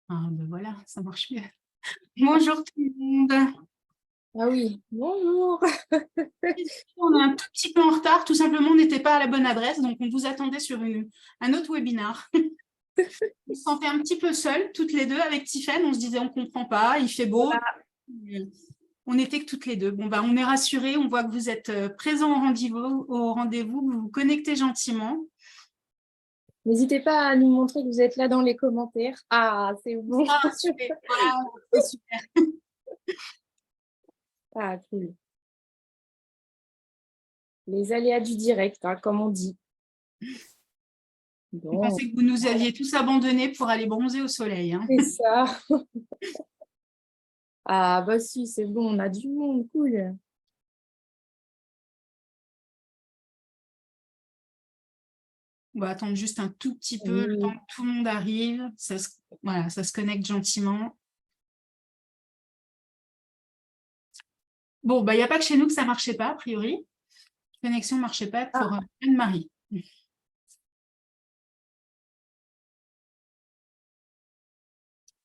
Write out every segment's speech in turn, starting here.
Ah, ben voilà, ça marche mieux. Bonjour tout le monde. Ah oui, bonjour. On est un tout petit peu en retard, tout simplement, on n'était pas à la bonne adresse, donc on vous attendait sur un autre webinar. On se sentait un petit peu seuls, toutes les deux, avec Tiffaine. On se disait, on ne comprend pas, il fait beau. On n'était que toutes les deux. Bon, bah, on est rassurés, on voit que vous êtes présents au rendez-vous, vous vous connectez gentiment. N'hésitez pas à nous montrer que vous êtes là dans les commentaires. Ah, c'est bon. Ah, super. Voilà, c'est super. Ah, cool. Les aléas du direct, hein, comme on dit. On Bon, pensait que vous nous aviez tous abandonnés pour aller bronzer au soleil. Hein. c'est ça. Ah, bah si, c'est bon, on a du monde, cool. On va attendre juste un tout petit peu, le temps Oui. que tout le monde arrive. Voilà, ça se connecte gentiment. Bon, bah, il n'y a pas que chez nous que ça ne marchait pas, a priori. La connexion ne marchait pas pour Ah, Anne-Marie.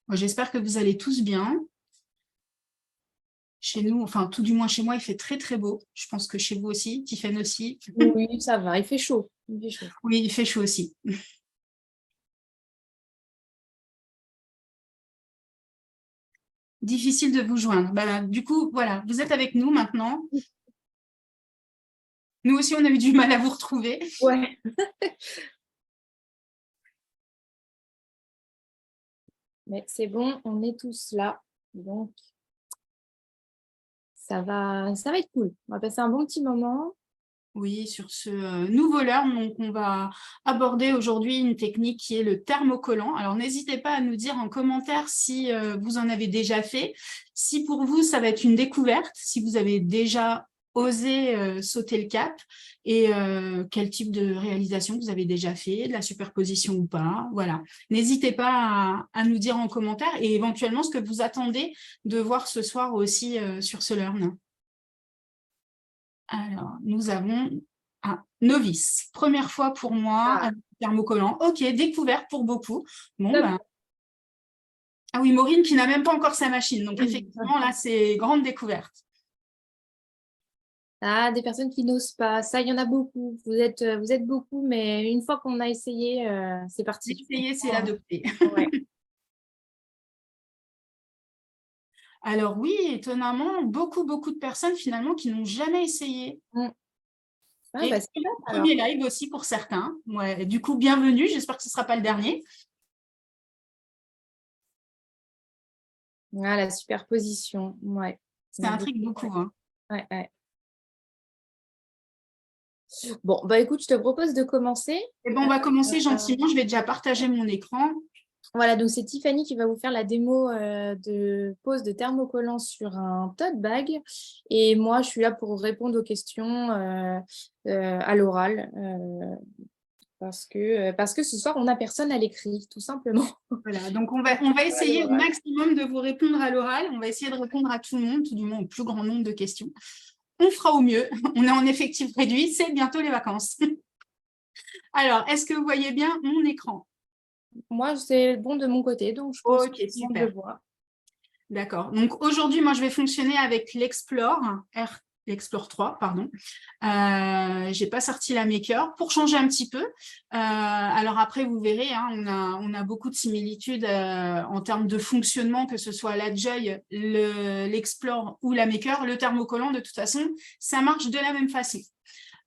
Bon, j'espère que vous allez tous bien. Chez nous, enfin, tout du moins chez moi, il fait très, très beau. Je pense que chez vous aussi, Tiffaine aussi. oui, ça va, il fait chaud. Il fait chaud. Oui, il fait chaud aussi. Difficile de vous joindre. Bah, du coup, voilà, vous êtes avec nous maintenant. Nous aussi, on a eu du mal à vous retrouver. Ouais. Mais c'est bon, on est tous là. Donc, ça va être cool. On va passer un bon petit moment. Oui, sur ce nouveau learn, donc on va aborder aujourd'hui une technique qui est le thermocollant. Alors, n'hésitez pas à nous dire en commentaire si vous en avez déjà fait, si pour vous, ça va être une découverte, si vous avez déjà osé sauter le cap et quel type de réalisation vous avez déjà fait, de la superposition ou pas. Voilà. N'hésitez pas à nous dire en commentaire et éventuellement ce que vous attendez de voir ce soir aussi sur ce learn. Alors, nous avons un novice. Première fois pour moi, Ah, avec le thermocollant. Ok, découverte pour beaucoup. Bon, top. ben. Ah oui, Maureen qui n'a même pas encore sa machine. Donc, effectivement, là, c'est grande découverte. Ah, des personnes qui n'osent pas. Ça, il y en a beaucoup. Vous êtes beaucoup, mais une fois qu'on a essayé, c'est parti. L'essayer, c'est l'adopter. Ouais. Alors oui, étonnamment, beaucoup, beaucoup de personnes finalement qui n'ont jamais essayé. Mm. Ah, Et bah, c'est c'est top, le alors. premier live aussi pour certains. Ouais, du coup, bienvenue. J'espère que ce ne sera pas le dernier. Ah, la superposition. Ouais. Il y Ça en a beaucoup. intrigue beaucoup. Hein. Ouais, ouais. Bon, bah écoute, je te propose de commencer. Et ben, on va commencer Euh, gentiment. Je vais déjà partager mon écran. voilà, donc c'est Tiffany qui va vous faire la démo de pose de thermocollant sur un tote bag. Et moi, je suis là pour répondre aux questions à l'oral. Parce que ce soir, on n'a personne à l'écrit, tout simplement. Voilà, donc on va À essayer au l'oral. maximum de vous répondre à l'oral. On va essayer de répondre à tout le monde, tout du moins au plus grand nombre de questions. On fera au mieux. On est en effectif réduit, c'est bientôt les vacances. Alors, est-ce que vous voyez bien mon écran? Moi, c'est bon de mon côté, donc je pense que Ok, tout le monde le super. voit. D'accord. Donc aujourd'hui, moi, je vais fonctionner avec l'Explore 3, pardon. J'ai pas sorti la Maker pour changer un petit peu. Alors après, vous verrez, hein, on a beaucoup de similitudes en termes de fonctionnement, que ce soit la Joy, l'Explore ou la Maker. Le thermocollant, de toute façon, ça marche de la même façon.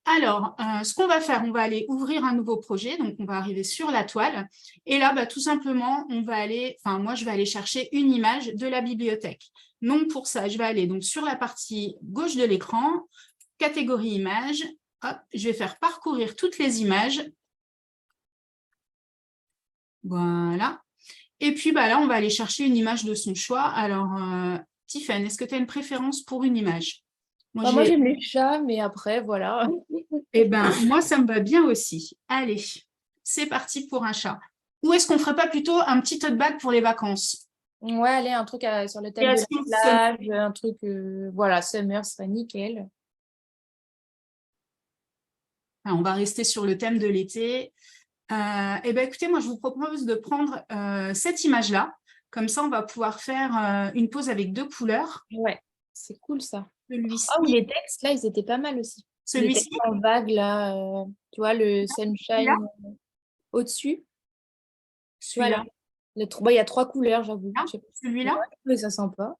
Alors, ce qu'on va faire, on va aller ouvrir un nouveau projet. Donc, on va arriver sur la toile. Et là, bah, tout simplement, moi, je vais aller chercher une image de la bibliothèque. Donc, pour ça, je vais aller donc, sur la partie gauche de l'écran, catégorie images. Hop, je vais faire parcourir toutes les images. Voilà. Et puis, bah, là, on va aller chercher une image de son choix. Alors, Tiffany, est-ce que tu as une préférence pour une image? Enfin, moi, j'aime les chats, mais après, voilà. Eh bien, moi, ça me va bien aussi. Allez, c'est parti pour un chat. Ou est-ce qu'on ne ferait pas plutôt un petit tote bag pour les vacances? Ouais, allez, un truc sur le thème de la Création plage, un truc, voilà, summer serait nickel. On va rester sur le thème de l'été. Eh bien, écoutez, moi, je vous propose de prendre cette image-là. Comme ça, on va pouvoir faire une pause avec 2 couleurs. Ouais, c'est cool ça. Celui-ci, Oh, les textes, là, ils étaient pas mal aussi. Les textes celui-ci, en vague, là, tu vois, le celui-là, sunshine au-dessus. Tu vois, celui-là, là, il y a 3 couleurs, j'avoue. Je sais pas. Ouais, celui-là. mais ça sent pas.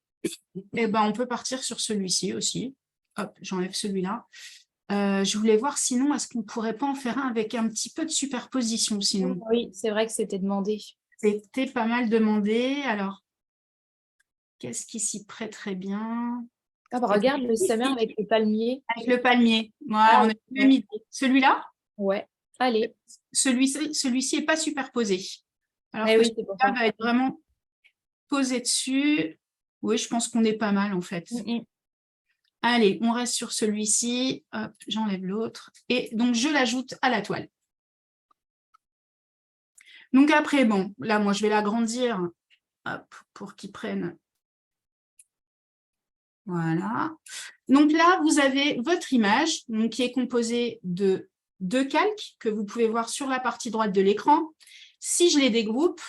Eh ben, on peut partir sur celui-ci aussi. Hop, j'enlève celui-là. Je voulais voir sinon, est-ce qu'on ne pourrait pas en faire un avec un petit peu de superposition sinon? Oui, c'est vrai que c'était demandé. C'était pas mal demandé. Alors, qu'est-ce qui s'y prête bien? Ah, bah, regarde le summer avec le palmier. Avec le palmier. Ouais, Ah, on a la même idée. Celui-là, ouais. Allez. celui-ci n'est pas superposé. Alors Eh que oui, c'est pour celui-là ça. va être vraiment posé dessus. Oui, je pense qu'on est pas mal en fait. Allez, on reste sur celui-ci. Hop, j'enlève l'autre. Et donc, je l'ajoute à la toile. Donc après, bon, là, moi, je vais l'agrandir pour qu'il prenne. Voilà. Donc là, vous avez votre image donc, qui est composée de 2 calques que vous pouvez voir sur la partie droite de l'écran. Si je les dégroupe,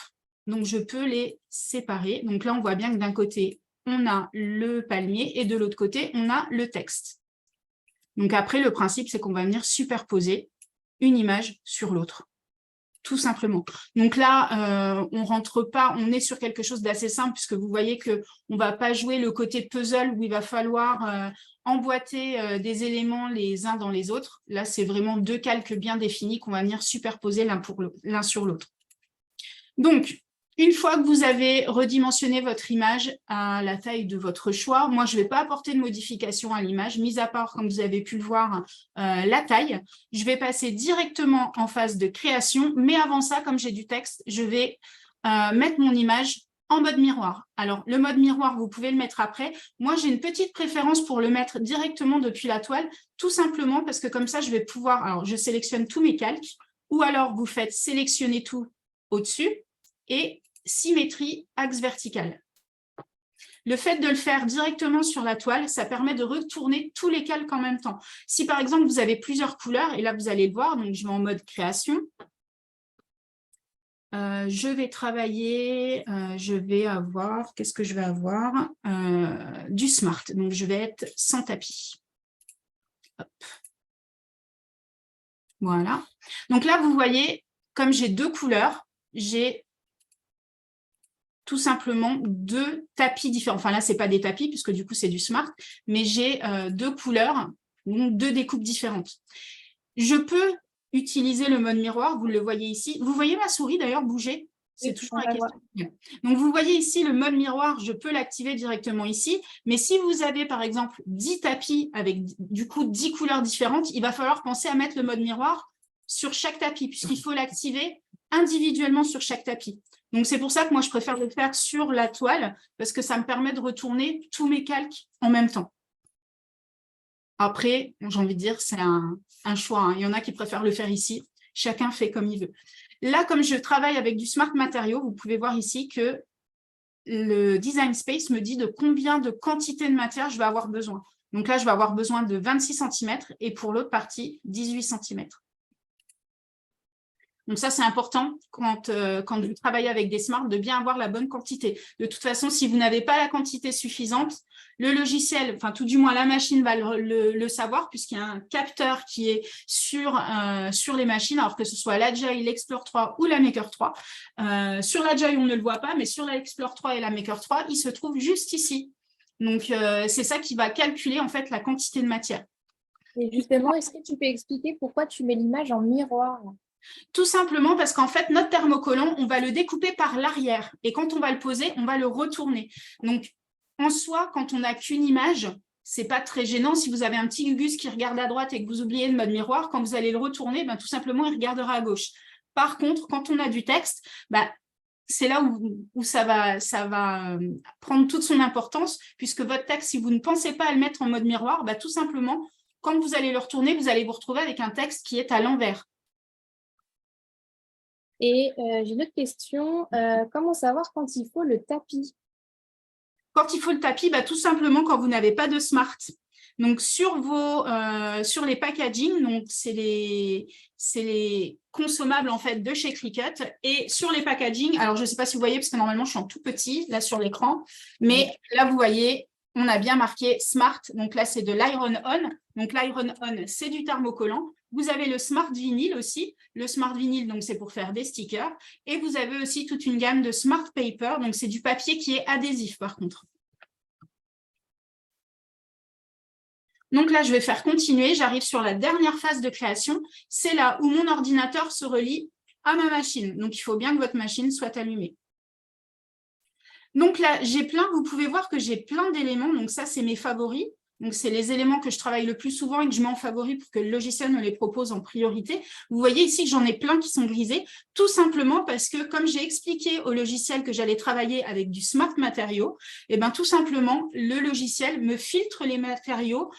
donc je peux les séparer. Donc là, on voit bien que d'un côté, on a le palmier et de l'autre côté, on a le texte. Donc après, le principe, c'est qu'on va venir superposer une image sur l'autre, tout simplement. Donc là, on rentre pas, on est sur quelque chose d'assez simple puisque vous voyez qu'on ne va pas jouer le côté puzzle où il va falloir emboîter des éléments les uns dans les autres. Là, c'est vraiment 2 calques bien définis qu'on va venir superposer l'un sur l'autre. Donc, une fois que vous avez redimensionné votre image à la taille de votre choix, moi, je ne vais pas apporter de modification à l'image, mis à part, comme vous avez pu le voir, la taille. Je vais passer directement en phase de création, mais avant ça, comme j'ai du texte, je vais mettre mon image en mode miroir. Alors, le mode miroir, vous pouvez le mettre après. Moi, j'ai une petite préférence pour le mettre directement depuis la toile, tout simplement parce que comme ça, je vais pouvoir... Alors, je sélectionne tous mes calques, ou alors vous faites sélectionner tout au-dessus, et symétrie axe vertical. Le fait de le faire directement sur la toile, ça permet de retourner tous les calques en même temps. Si par exemple, vous avez plusieurs couleurs, et là, vous allez le voir, donc je vais en mode création. Je vais travailler, je vais avoir, qu'est-ce que je vais avoir du smart, donc je vais être sans tapis. Hop. Voilà. Donc là, vous voyez, comme j'ai 2 couleurs, j'ai tout simplement 2 tapis différents. Enfin là, ce n'est pas des tapis, puisque du coup, c'est du smart, mais j'ai 2 couleurs, donc 2 découpes différentes. Je peux utiliser le mode miroir, vous le voyez ici. Vous voyez ma souris d'ailleurs bouger? C'est toujours la question. Donc, vous voyez ici le mode miroir, je peux l'activer directement ici. Mais si vous avez, par exemple, 10 tapis avec du coup 10 couleurs différentes, il va falloir penser à mettre le mode miroir sur chaque tapis, puisqu'il faut l'activer individuellement sur chaque tapis. Donc, c'est pour ça que moi, je préfère le faire sur la toile, parce que ça me permet de retourner tous mes calques en même temps. Après, j'ai envie de dire, c'est un choix. Hein. Il y en a qui préfèrent le faire ici. Chacun fait comme il veut. Là, comme je travaille avec du Smart Matériaux, vous pouvez voir ici que le Design Space me dit de combien de quantité de matière je vais avoir besoin. Donc là, je vais avoir besoin de 26 cm et pour l'autre partie, 18 cm. Donc ça, c'est important quand vous travaillez avec des smarts de bien avoir la bonne quantité. De toute façon, si vous n'avez pas la quantité suffisante, le logiciel, enfin tout du moins la machine va le savoir puisqu'il y a un capteur qui est sur les machines, alors que ce soit l'Agile, l'Explore 3 ou la Maker 3. Sur l'Agile, on ne le voit pas, mais sur l'Explore 3 et la Maker 3, il se trouve juste ici. Donc, c'est ça qui va calculer en fait la quantité de matière. Et justement, est-ce que tu peux expliquer pourquoi tu mets l'image en miroir? Tout simplement parce qu'en fait, notre thermocollant, on va le découper par l'arrière. Et quand on va le poser, on va le retourner. Donc, en soi, quand on n'a qu'une image, ce n'est pas très gênant. Si vous avez un petit gugus qui regarde à droite et que vous oubliez le mode miroir, quand vous allez le retourner, ben, tout simplement, il regardera à gauche. Par contre, quand on a du texte, ben, c'est là où ça va prendre toute son importance, puisque votre texte, si vous ne pensez pas à le mettre en mode miroir, ben, tout simplement, quand vous allez le retourner, vous allez vous retrouver avec un texte qui est à l'envers. Et j'ai une autre question. Comment savoir quand il faut le tapis? Quand il faut le tapis, bah, tout simplement quand vous n'avez pas de smart. Donc, sur les packaging, donc c'est les consommables en fait de chez Cricut. Et sur les packaging, alors je ne sais pas si vous voyez, parce que normalement, je suis en tout petit là sur l'écran, mais là, vous voyez, on a bien marqué Smart. Donc là, c'est de l'Iron On. Donc l'Iron On, c'est du thermocollant. Vous avez le Smart Vinyl aussi. Le Smart Vinyl, donc c'est pour faire des stickers. Et vous avez aussi toute une gamme de Smart Paper. Donc c'est du papier qui est adhésif par contre. Donc là, je vais faire continuer. J'arrive sur la dernière phase de création. C'est là où mon ordinateur se relie à ma machine. Donc, il faut bien que votre machine soit allumée. Donc là, vous pouvez voir que j'ai plein d'éléments. Donc ça, c'est mes favoris. Donc, c'est les éléments que je travaille le plus souvent et que je mets en favori pour que le logiciel me les propose en priorité. Vous voyez ici que j'en ai plein qui sont grisés, tout simplement parce que, comme j'ai expliqué au logiciel que j'allais travailler avec du Smart Matériaux, et bien tout simplement, le logiciel me filtre les matériaux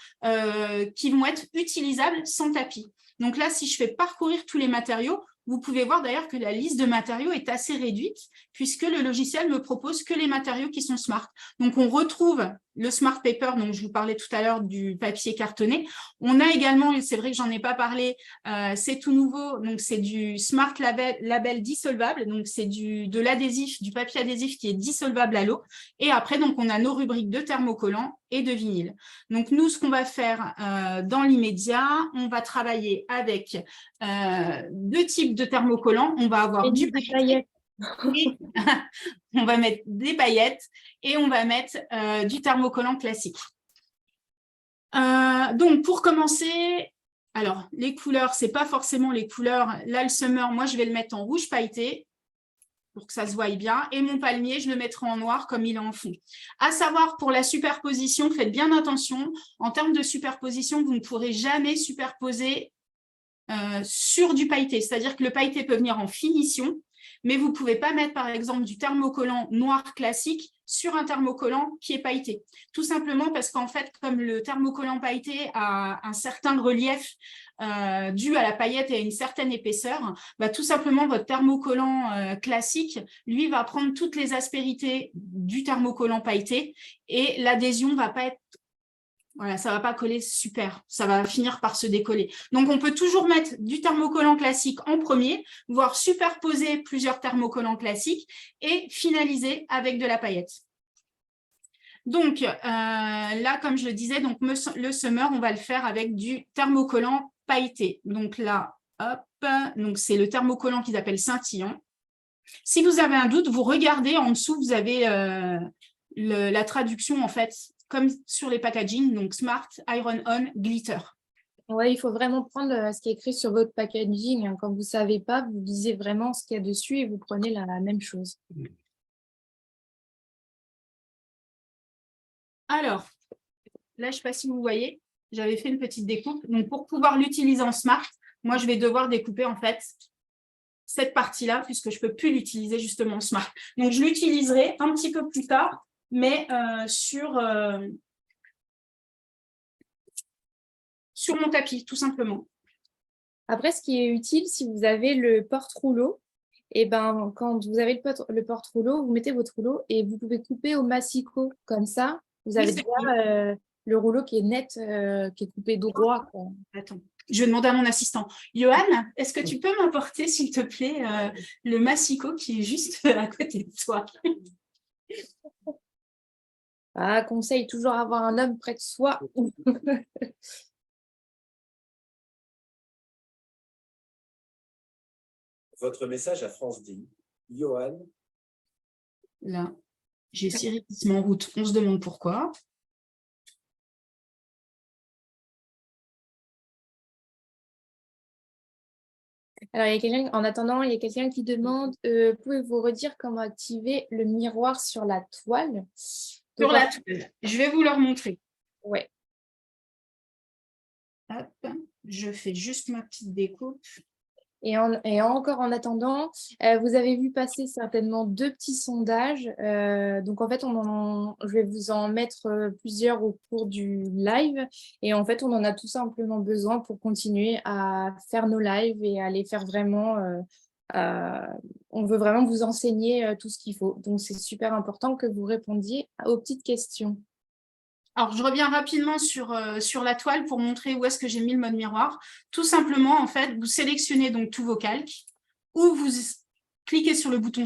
qui vont être utilisables sans tapis. Donc là, si je fais parcourir tous les matériaux, vous pouvez voir d'ailleurs que la liste de matériaux est assez réduite puisque le logiciel me propose que les matériaux qui sont smart. Donc, on retrouve le Smart Paper, dont je vous parlais tout à l'heure du papier cartonné. On a également, et c'est vrai que j'en ai pas parlé, c'est tout nouveau, donc c'est du Smart Label dissolvable, donc c'est de l'adhésif, du papier adhésif qui est dissolvable à l'eau. Et après, donc on a nos rubriques de thermocollants et de vinyle. Donc nous, ce qu'on va faire dans l'immédiat, on va travailler avec deux types de thermocollants. On va avoir du pailleté. Et on va mettre des paillettes et on va mettre du thermocollant classique. Donc, pour commencer, alors, les couleurs, ce n'est pas forcément les couleurs. Là, le summer, moi, je vais le mettre en rouge pailleté pour que ça se voie bien. Et mon palmier, je le mettrai en noir comme il est en fond. À savoir, pour la superposition, faites bien attention. En termes de superposition, vous ne pourrez jamais superposer sur du pailleté. C'est-à-dire que le pailleté peut venir en finition, mais vous ne pouvez pas mettre, par exemple, du thermocollant noir classique sur un thermocollant qui est pailleté. Tout simplement parce qu'en fait, comme le thermocollant pailleté a un certain relief dû à la paillette et à une certaine épaisseur, bah, tout simplement, votre thermocollant classique, lui, va prendre toutes les aspérités du thermocollant pailleté et l'adhésion ne va pas être voilà, ça ne va pas coller super, ça va finir par se décoller. Donc, on peut toujours mettre du thermocollant classique en premier, voire superposer plusieurs thermocollants classiques et finaliser avec de la paillette. Donc, là, comme je le disais, donc, le summer, on va le faire avec du thermocollant pailleté. Donc là, hop, donc c'est le thermocollant qu'ils appellent scintillant. Si vous avez un doute, vous regardez en dessous, vous avez la traduction, en fait, comme sur les packaging, donc Smart, Iron On, Glitter. Oui, il faut vraiment prendre ce qui est écrit sur votre packaging. Quand vous ne savez pas, vous lisez vraiment ce qu'il y a dessus et vous prenez la même chose. Alors, là, je ne sais pas si vous voyez, j'avais fait une petite découpe. Donc, pour pouvoir l'utiliser en Smart, moi, je vais devoir découper, en fait, cette partie-là, puisque je ne peux plus l'utiliser justement en Smart. Donc, je l'utiliserai un petit peu plus tard, mais sur mon tapis, tout simplement. Après, ce qui est utile, si vous avez le porte-rouleau, et ben, quand vous avez le porte-rouleau, vous mettez votre rouleau et vous pouvez couper au massicot. Comme ça, vous avez déjà le rouleau qui est net, qui est coupé droit, quoi. Attends, je vais demander à mon assistant. Johan, est-ce que tu peux m'apporter, s'il te plaît, le massicot qui est juste à côté de toi? Ah, conseil, toujours avoir un homme près de soi. Votre message à France dit, Johan. Là, j'ai Cyril qui se met en route. On se demande pourquoi. Alors, en attendant, il y a quelqu'un qui demande, pouvez-vous redire comment activer le miroir sur la toile? Sur la toile. Je vais vous le montrer. Ouais. Hop, je fais juste ma petite découpe. Et encore en attendant, vous avez vu passer certainement 2 petits sondages. Donc, en fait, je vais vous en mettre plusieurs au cours du live. Et en fait, on en a tout simplement besoin pour continuer à faire nos lives et à les faire vraiment. On veut vraiment vous enseigner tout ce qu'il faut. Donc, c'est super important que vous répondiez aux petites questions. Alors, je reviens rapidement sur la toile pour montrer où est-ce que j'ai mis le mode miroir. Tout simplement, en fait, vous sélectionnez donc tous vos calques ou vous cliquez sur le bouton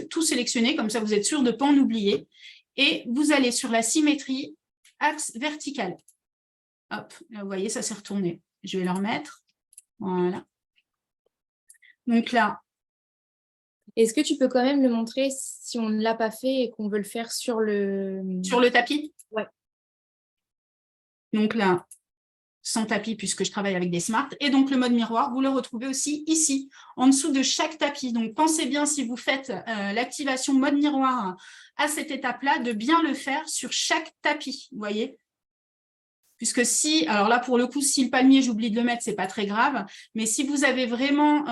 tout sélectionner, comme ça vous êtes sûr de ne pas en oublier. Et vous allez sur la symétrie, axe vertical. Hop, là, vous voyez, ça s'est retourné. Je vais le remettre. Voilà. Donc là. Est-ce que tu peux quand même le montrer si on ne l'a pas fait et qu'on veut le faire sur le… Sur le tapis? Ouais. Donc là, sans tapis puisque je travaille avec des Smart. Et donc, le mode miroir, vous le retrouvez aussi ici, en dessous de chaque tapis. Donc, pensez bien, si vous faites l'activation mode miroir à cette étape-là, de bien le faire sur chaque tapis, vous voyez. Puisque si, alors là, pour le coup, si le palmier, j'oublie de le mettre, ce n'est pas très grave. Mais si vous avez vraiment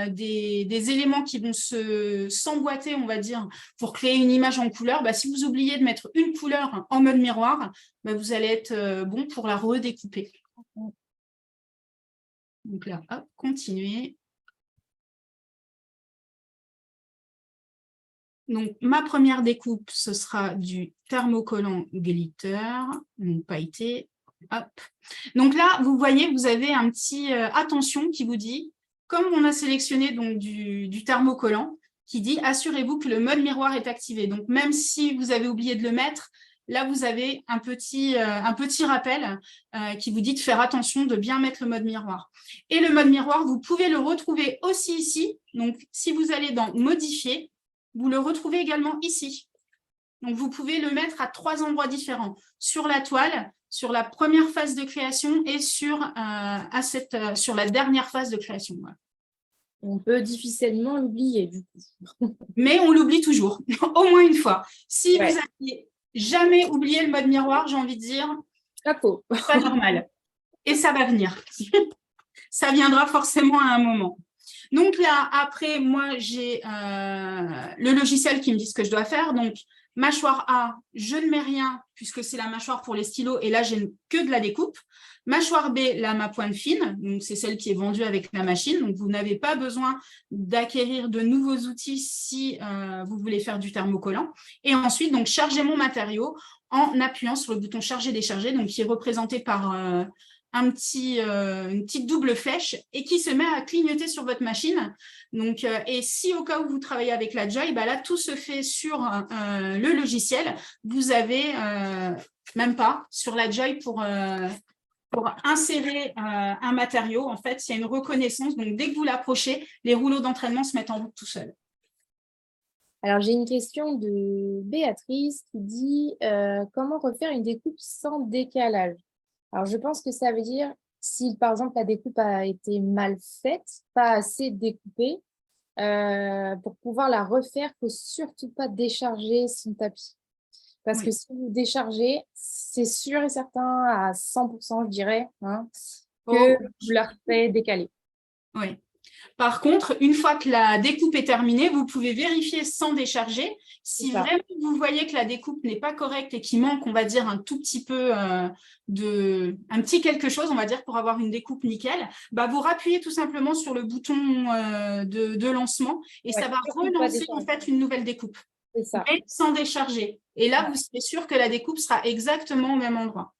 des éléments qui vont s'emboîter, on va dire, pour créer une image en couleur, bah, si vous oubliez de mettre une couleur en mode miroir, bah, vous allez être bon pour la redécouper. Donc là, hop, continuez. Donc, ma première découpe, ce sera du thermocollant glitter, donc pailleté. Hop. Donc là, vous voyez, vous avez un petit attention qui vous dit, comme on a sélectionné donc, du thermocollant, qui dit assurez-vous que le mode miroir est activé. Donc, même si vous avez oublié de le mettre, là, vous avez un petit rappel qui vous dit de faire attention, de bien mettre le mode miroir. Et le mode miroir, vous pouvez le retrouver aussi ici. Donc, si vous allez dans Modifier, vous le retrouvez également ici. Donc, vous pouvez le mettre à 3 endroits différents. Sur la toile, sur la première phase de création et sur la dernière phase de création. Voilà. On peut difficilement l'oublier, du coup. Mais on l'oublie toujours, au moins une fois. Si vous n'aviez jamais oublié le mode miroir, j'ai envie de dire, chapeau. Pas normal. Et ça va venir. Ça viendra forcément à un moment. Donc là, après, moi, j'ai le logiciel qui me dit ce que je dois faire. Donc, mâchoire A, je ne mets rien puisque c'est la mâchoire pour les stylos et là, j'ai que de la découpe. Mâchoire B, là, ma pointe fine, donc c'est celle qui est vendue avec la machine. Donc, vous n'avez pas besoin d'acquérir de nouveaux outils si vous voulez faire du thermocollant. Et ensuite, donc, charger mon matériau en appuyant sur le bouton charger-décharger, donc qui est représenté par une petite double flèche et qui se met à clignoter sur votre machine. Donc, et si au cas où vous travaillez avec la Joy, bah là, tout se fait sur le logiciel. Vous avez même pas sur la Joy pour insérer un matériau. En fait, il y a une reconnaissance. Donc, dès que vous l'approchez, les rouleaux d'entraînement se mettent en route tout seuls. Alors, j'ai une question de Béatrice qui dit comment refaire une découpe sans décalage? Alors, je pense que ça veut dire si, par exemple, la découpe a été mal faite, pas assez découpée, pour pouvoir la refaire, il ne faut surtout pas décharger son tapis. Parce que si vous déchargez, c'est sûr et certain, à 100%, je dirais, que vous la refaites décaler. Oui. Par contre, une fois que la découpe est terminée, vous pouvez vérifier sans décharger. Si vraiment vous voyez que la découpe n'est pas correcte et qu'il manque, on va dire, un tout petit peu un petit quelque chose, on va dire, pour avoir une découpe nickel, bah, vous rappuyez tout simplement sur le bouton de lancement et ça va relancer en fait une nouvelle découpe. C'est ça. Mais sans décharger. Et là, vous serez sûr que la découpe sera exactement au même endroit.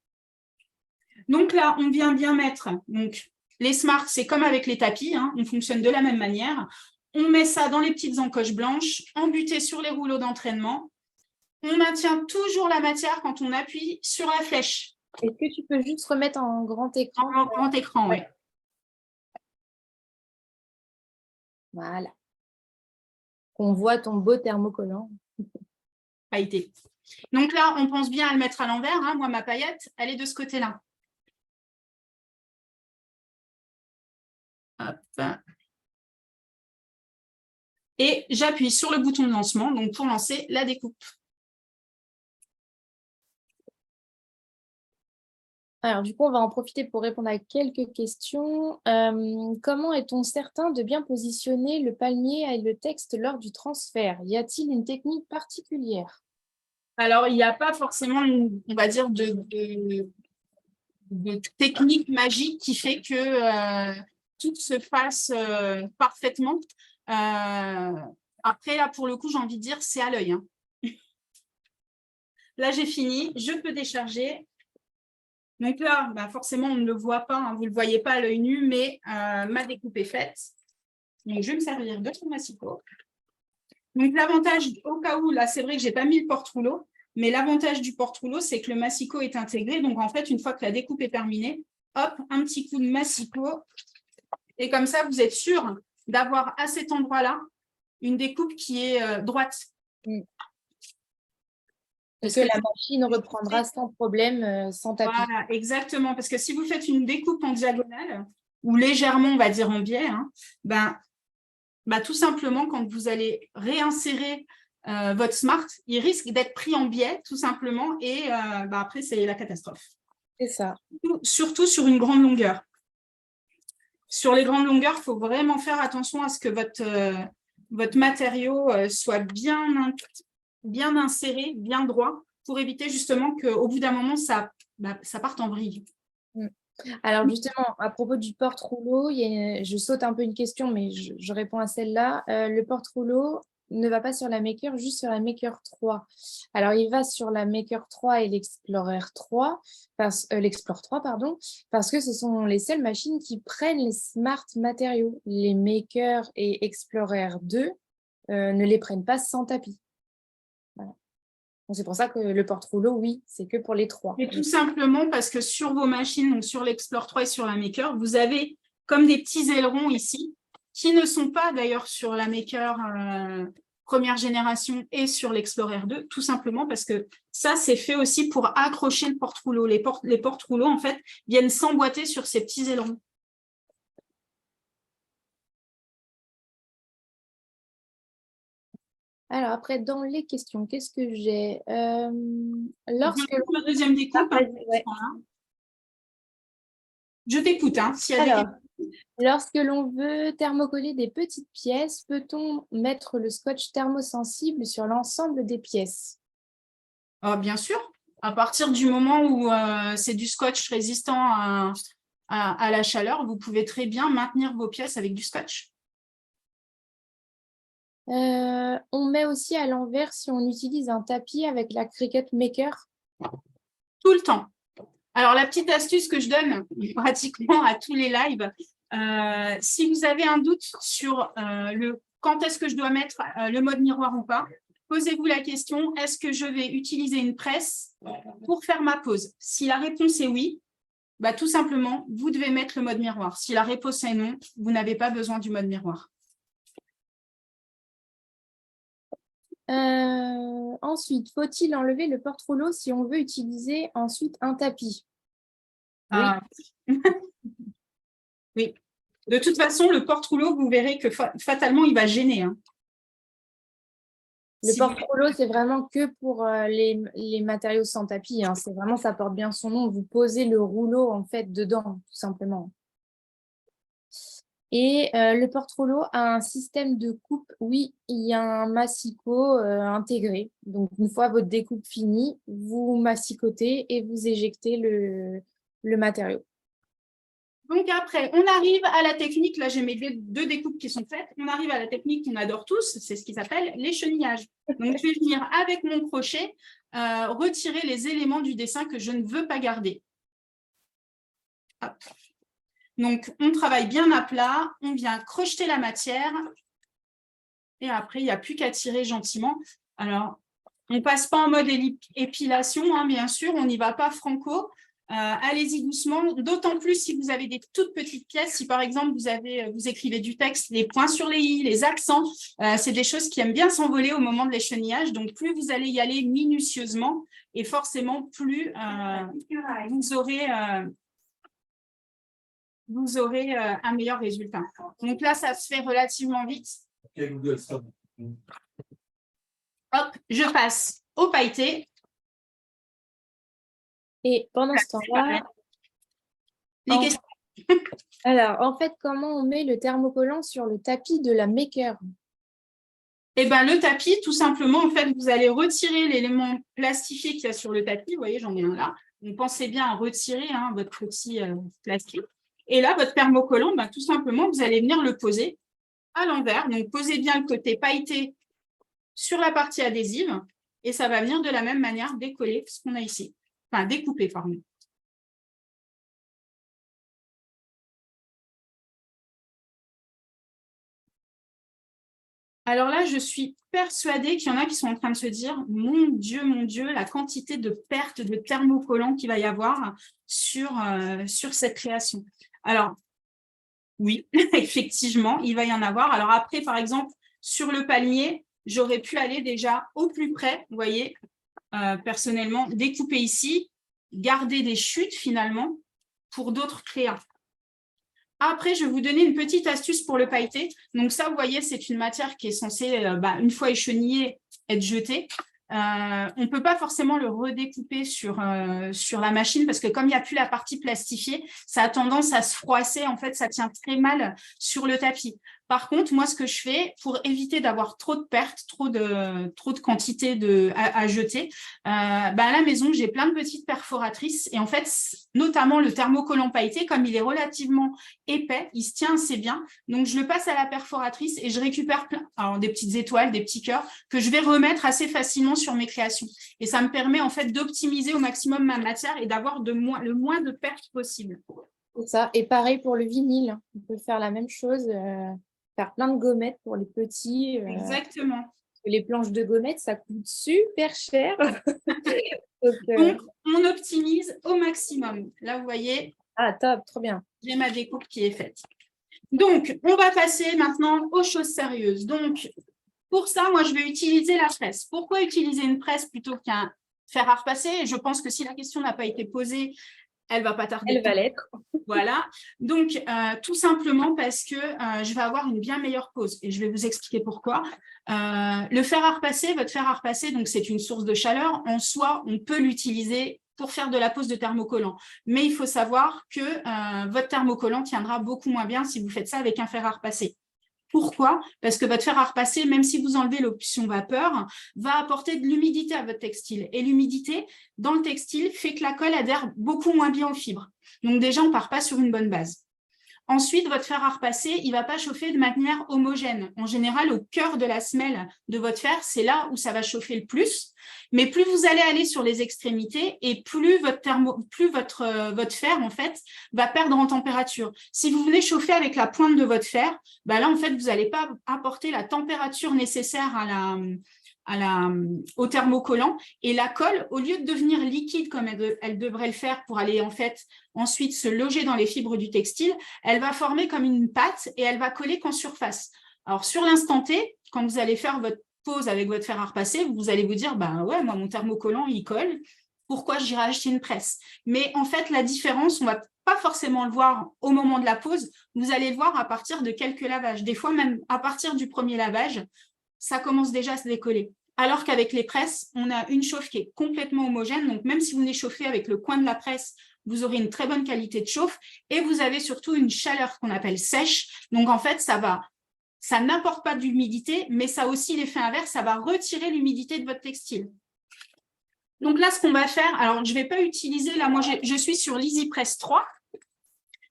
Donc là, on vient bien mettre... Donc, les Smart, c'est comme avec les tapis, on fonctionne de la même manière. On met ça dans les petites encoches blanches, embuté sur les rouleaux d'entraînement. On maintient toujours la matière quand on appuie sur la flèche. Est-ce que tu peux juste remettre en grand écran? En grand écran, oui. Voilà. On voit ton beau thermocollant. Pailleté. Donc là, on pense bien à le mettre à l'envers. Moi, ma paillette, elle est de ce côté-là. Hop. Et j'appuie sur le bouton de lancement donc pour lancer la découpe. Alors, du coup, on va en profiter pour répondre à quelques questions. Comment est-on certain de bien positionner le palmier et le texte lors du transfert? Y a-t-il une technique particulière? Alors, il n'y a pas forcément, on va dire, de technique magique qui fait que tout se passe parfaitement. Après, là, pour le coup, j'ai envie de dire, c'est à l'œil. Là, j'ai fini. Je peux décharger. Donc là, forcément, on ne le voit pas, hein, vous ne le voyez pas à l'œil nu, mais ma découpe est faite. Donc, je vais me servir de mon massicot. Donc, l'avantage, au cas où, là, c'est vrai que je n'ai pas mis le porte-rouleau, mais l'avantage du porte-rouleau, c'est que le massicot est intégré. Donc, en fait, une fois que la découpe est terminée, hop, un petit coup de massicot. Et comme ça, vous êtes sûr d'avoir à cet endroit-là une découpe qui est droite. Parce que la machine reprendra sans problème, sans tapis. Voilà, exactement. Parce que si vous faites une découpe en diagonale, ou légèrement, on va dire en biais, hein, tout simplement, quand vous allez réinsérer votre Smart, il risque d'être pris en biais, tout simplement, et après, c'est la catastrophe. C'est ça. Surtout sur une grande longueur. Sur les grandes longueurs, il faut vraiment faire attention à ce que votre matériau soit bien inséré, bien droit, pour éviter justement qu'au bout d'un moment, ça parte en vrille. Alors justement, à propos du porte-rouleau, je saute un peu une question, mais je réponds à celle-là. Le porte-rouleau ne va pas sur la Maker, juste sur la Maker 3. Alors, il va sur la Maker 3 et l'Explorer 3, l'Explore 3, pardon, parce que ce sont les seules machines qui prennent les Smart matériaux. Les Maker et Explorer 2 ne les prennent pas sans tapis. Voilà. C'est pour ça que le porte-rouleau, oui, c'est que pour les 3. Et tout simplement parce que sur vos machines, donc sur l'Explore 3 et sur la Maker, vous avez comme des petits ailerons ici, qui ne sont pas d'ailleurs sur la Maker première génération et sur l'Explorer 2, tout simplement parce que ça, c'est fait aussi pour accrocher le porte-rouleau. Les porte-rouleaux, en fait, viennent s'emboîter sur ces petits ailerons. Alors, après, dans les questions, qu'est-ce que j'ai Lorsque la deuxième découpe, ouais. Je t'écoute. Hein, lorsque l'on veut thermocoller des petites pièces, peut-on mettre le scotch thermosensible sur l'ensemble des pièces? Bien sûr. À partir du moment où c'est du scotch résistant à la chaleur, vous pouvez très bien maintenir vos pièces avec du scotch. On met aussi à l'envers si on utilise un tapis avec la Cricut Maker. Tout le temps. Alors, la petite astuce que je donne pratiquement à tous les lives, si vous avez un doute sur quand est-ce que je dois mettre le mode miroir ou pas, posez-vous la question, est-ce que je vais utiliser une presse pour faire ma pose? Si la réponse est oui, tout simplement, vous devez mettre le mode miroir. Si la réponse est non, vous n'avez pas besoin du mode miroir. Ensuite, faut-il enlever le porte-rouleau si on veut utiliser ensuite un tapis? Oui. Oui. De toute façon, le porte-rouleau, vous verrez que fatalement, il va gêner. Hein. Le porte-rouleau, c'est vraiment que pour les matériaux sans tapis. Hein. C'est vraiment, ça porte bien son nom. Vous posez le rouleau en fait dedans, tout simplement. Et le porte-rouleau a un système de coupe. Oui, il y a un massicot intégré. Donc, une fois votre découpe finie, vous massicotez et vous éjectez le matériau. Donc après, on arrive à la technique, là j'ai mes deux découpes qui sont faites, on arrive à la technique qu'on adore tous, c'est ce qui s'appelle l'échenillages. Donc je vais venir avec mon crochet retirer les éléments du dessin que je ne veux pas garder. Hop. Donc on travaille bien à plat, on vient crocheter la matière et après il n'y a plus qu'à tirer gentiment. Alors on ne passe pas en mode épilation, hein, bien sûr, on n'y va pas franco. Allez-y doucement, d'autant plus si vous avez des toutes petites pièces. Si par exemple vous écrivez du texte, les points sur les i, les accents, c'est des choses qui aiment bien s'envoler au moment de l'échenillage. Donc plus vous allez y aller minutieusement et forcément plus vous aurez un meilleur résultat. Donc là, ça se fait relativement vite. Hop, je passe au pailleté. Et pendant ce temps-là, alors, en fait, comment on met le thermocollant sur le tapis de la Maker? Eh bien, le tapis, tout simplement, en fait, vous allez retirer l'élément plastifié qu'il y a sur le tapis. Vous voyez, j'en ai un là. Donc, pensez bien à retirer votre petit plastique. Et là, votre thermocollant, tout simplement, vous allez venir le poser à l'envers. Donc, posez bien le côté pailleté sur la partie adhésive. Et ça va venir de la même manière décoller ce qu'on a ici. Enfin, découper, pardon. Alors là, je suis persuadée qu'il y en a qui sont en train de se dire « Mon Dieu, la quantité de pertes de thermocollants qu'il va y avoir sur cette création. » Alors, oui, effectivement, il va y en avoir. Alors après, par exemple, sur le palmier, j'aurais pu aller déjà au plus près, vous voyez, personnellement, découper ici, garder des chutes finalement pour d'autres créas. Après, je vais vous donner une petite astuce pour le pailleté. Donc ça, vous voyez, c'est une matière qui est censée, une fois échenillée, être jetée. On ne peut pas forcément le redécouper sur la machine parce que comme il n'y a plus la partie plastifiée, ça a tendance à se froisser. En fait, ça tient très mal sur le tapis. Par contre, moi, ce que je fais pour éviter d'avoir trop de pertes, trop de quantité à jeter, à la maison, j'ai plein de petites perforatrices et en fait, notamment le thermocollant pailleté, comme il est relativement épais, il se tient assez bien. Donc, je le passe à la perforatrice et je récupère des petites étoiles, des petits cœurs que je vais remettre assez facilement sur mes créations. Et ça me permet en fait d'optimiser au maximum ma matière et d'avoir le moins de pertes possible. C'est ça. Et pareil pour le vinyle. On peut faire la même chose, faire plein de gommettes pour les petits. Exactement. Les planches de gommettes, ça coûte super cher. Donc, on optimise au maximum. Là, vous voyez. Ah, top, trop bien. J'ai ma découpe qui est faite. Donc, on va passer maintenant aux choses sérieuses. Donc, pour ça, moi, je vais utiliser la presse. Pourquoi utiliser une presse plutôt qu'un fer à repasser? Je pense que si la question n'a pas été posée, elle ne va pas tarder. Elle va l'être. Voilà. Donc, tout simplement parce que je vais avoir une bien meilleure pose. Et je vais vous expliquer pourquoi. Le fer à repasser, votre fer à repasser, donc c'est une source de chaleur. En soi, on peut l'utiliser pour faire de la pose de thermocollant. Mais il faut savoir que votre thermocollant tiendra beaucoup moins bien si vous faites ça avec un fer à repasser. Pourquoi? Parce que votre fer à repasser, même si vous enlevez l'option vapeur, va apporter de l'humidité à votre textile. Et l'humidité, dans le textile, fait que la colle adhère beaucoup moins bien aux fibres. Donc déjà, on ne part pas sur une bonne base. Ensuite, votre fer à repasser, il ne va pas chauffer de manière homogène. En général, au cœur de la semelle de votre fer, c'est là où ça va chauffer le plus. Mais plus vous allez aller sur les extrémités et plus votre fer, en fait, va perdre en température. Si vous venez chauffer avec la pointe de votre fer, là, en fait, vous n'allez pas apporter la température nécessaire au thermocollant et la colle, au lieu de devenir liquide comme elle devrait le faire pour aller en fait ensuite se loger dans les fibres du textile, elle va former comme une pâte et elle va coller qu'en surface. Alors sur l'instant T, quand vous allez faire votre pose avec votre fer à repasser, vous allez vous dire ouais, moi mon thermocollant il colle, pourquoi j'irai acheter une presse? Mais en fait la différence, on va pas forcément le voir au moment de la pose, vous allez le voir à partir de quelques lavages. Des fois même à partir du premier lavage, ça commence déjà à se décoller. Alors qu'avec les presses, on a une chauffe qui est complètement homogène. Donc, même si vous venez chauffer avec le coin de la presse, vous aurez une très bonne qualité de chauffe. Et vous avez surtout une chaleur qu'on appelle sèche. Donc, en fait, ça n'apporte pas d'humidité, mais ça a aussi l'effet inverse. Ça va retirer l'humidité de votre textile. Donc là, ce qu'on va faire, alors je ne vais pas utiliser, là, moi, je suis sur l'EasyPress 3.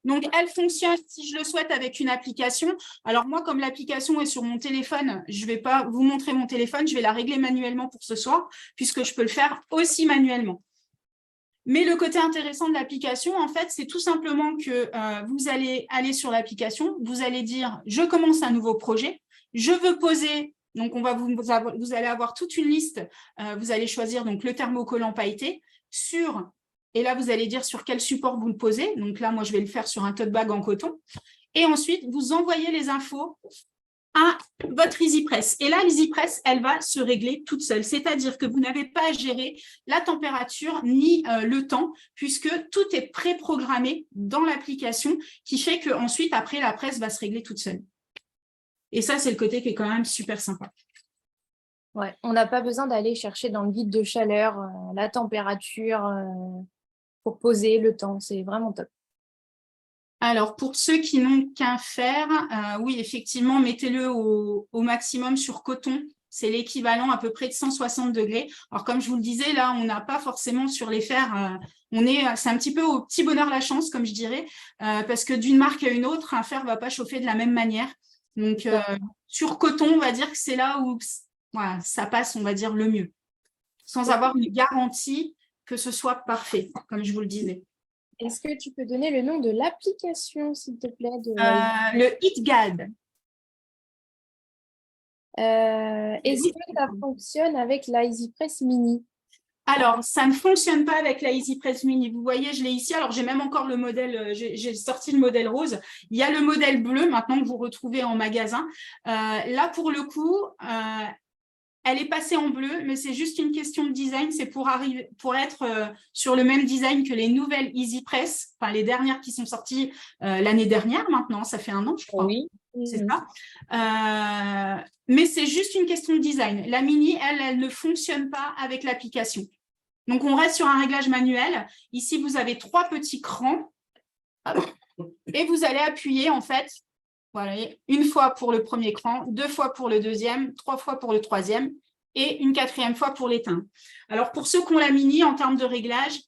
Donc, elle fonctionne, si je le souhaite, avec une application. Alors, moi, comme l'application est sur mon téléphone, je ne vais pas vous montrer mon téléphone, je vais la régler manuellement pour ce soir, puisque je peux le faire aussi manuellement. Mais le côté intéressant de l'application, en fait, c'est tout simplement que vous allez aller sur l'application, vous allez dire « Je commence un nouveau projet, je veux poser… » Donc, vous allez avoir toute une liste, vous allez choisir donc, le thermocollant pailleté sur… Et là, vous allez dire sur quel support vous le posez. Donc là, moi, je vais le faire sur un tote bag en coton. Et ensuite, vous envoyez les infos à votre EasyPress. Et là, l'EasyPress, elle va se régler toute seule. C'est-à-dire que vous n'avez pas à gérer la température ni le temps, puisque tout est préprogrammé dans l'application, qui fait qu'ensuite, après, la presse va se régler toute seule. Et ça, c'est le côté qui est quand même super sympa. Ouais, on n'a pas besoin d'aller chercher dans le guide de chaleur la température pour poser le temps. C'est vraiment top. Alors, pour ceux qui n'ont qu'un fer, oui, effectivement, mettez-le au maximum sur coton. C'est l'équivalent à peu près de 160 degrés. Alors, comme je vous le disais, là, on n'a pas forcément sur les fers, c'est un petit peu au petit bonheur la chance, comme je dirais, parce que d'une marque à une autre, un fer ne va pas chauffer de la même manière. Donc, sur coton, on va dire que c'est là où voilà, ça passe, on va dire, le mieux, sans avoir une garantie que ce soit parfait, comme je vous le disais. Est-ce que tu peux donner le nom de l'application, s'il te plaît Le HeatGuard. Est-ce que ça fonctionne avec la EasyPress Mini? Alors, ça ne fonctionne pas avec la EasyPress Mini. Vous voyez, je l'ai ici. Alors, j'ai même encore le modèle, j'ai sorti le modèle rose. Il y a le modèle bleu maintenant que vous retrouvez en magasin. Là, pour le coup, elle est passée en bleu, mais c'est juste une question de design. C'est pour être sur le même design que les nouvelles EasyPress, enfin les dernières qui sont sorties l'année dernière maintenant. Ça fait 1 an, je crois. Oui. C'est ça. Mais c'est juste une question de design. La Mini, elle ne fonctionne pas avec l'application. Donc, on reste sur un réglage manuel. Ici, vous avez 3 petits crans et vous allez appuyer, en fait, voilà, 1 fois pour le premier cran, 2 fois pour le deuxième, 3 fois pour le troisième et une 4e fois pour l'éteindre. Alors, pour ceux qui ont la Mini, en termes de réglage,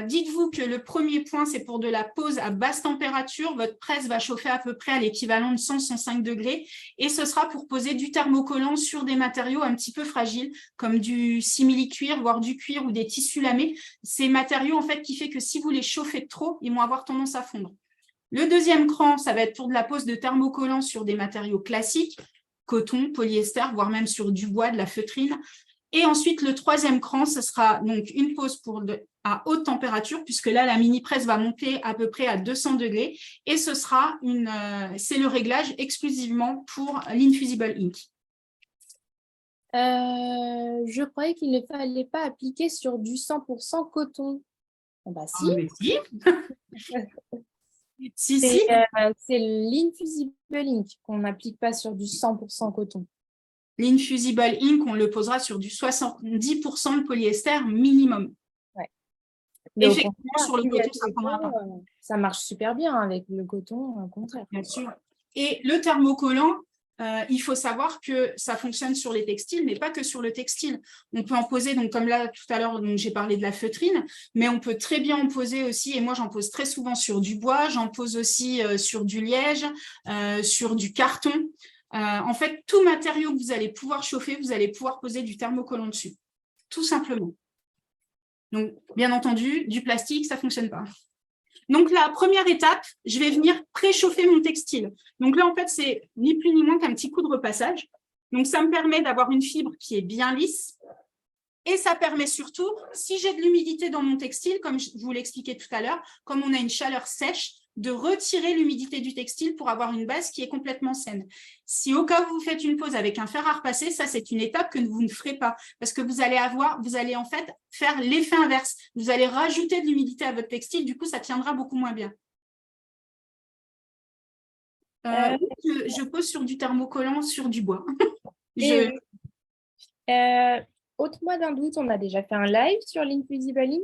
dites-vous que le premier point, c'est pour de la pause à basse température. Votre presse va chauffer à peu près à l'équivalent de 100-105 degrés et ce sera pour poser du thermocollant sur des matériaux un petit peu fragiles, comme du simili-cuir, voire du cuir ou des tissus lamés. Ces matériaux, en fait, qui fait que si vous les chauffez trop, ils vont avoir tendance à fondre. Le deuxième cran, ça va être pour de la pose de thermocollant sur des matériaux classiques, coton, polyester, voire même sur du bois, de la feutrine. Et ensuite, le troisième cran, ce sera donc une pose à haute température, puisque là, la mini-presse va monter à peu près à 200 degrés. Et ce sera c'est le réglage exclusivement pour l'Infusible Ink. Je croyais qu'il ne fallait pas appliquer sur du 100% coton. Bah si. Si. Si. C'est l'Infusible Ink qu'on n'applique pas sur du 100% coton. L'Infusible Ink, on le posera sur du 70% de polyester minimum. Ouais. Effectivement, sur le coton, ça ne prendra pas. Ça marche super bien avec le coton, au contraire. Bien sûr. Et le thermocollant, il faut savoir que ça fonctionne sur les textiles, mais pas que sur le textile. On peut en poser, donc comme là, tout à l'heure, j'ai parlé de la feutrine, mais on peut très bien en poser aussi, et moi, j'en pose très souvent sur du bois, j'en pose aussi sur du liège, sur du carton. En fait, tout matériau que vous allez pouvoir chauffer, vous allez pouvoir poser du thermocollant dessus, tout simplement. Donc, bien entendu, du plastique, ça ne fonctionne pas. Donc, la première étape, je vais venir préchauffer mon textile. Donc là, en fait, c'est ni plus ni moins qu'un petit coup de repassage. Donc, ça me permet d'avoir une fibre qui est bien lisse. Et ça permet surtout, si j'ai de l'humidité dans mon textile, comme je vous l'expliquais tout à l'heure, comme on a une chaleur sèche, de retirer l'humidité du textile pour avoir une base qui est complètement saine. Si au cas où vous faites une pose avec un fer à repasser, ça c'est une étape que vous ne ferez pas parce que vous allez en fait faire l'effet inverse. Vous allez rajouter de l'humidité à votre textile, du coup ça tiendra beaucoup moins bien. Je pose sur du thermocollant, sur du bois. Ôte-moi d'un doute, on a déjà fait un live sur l'Infusible Ink?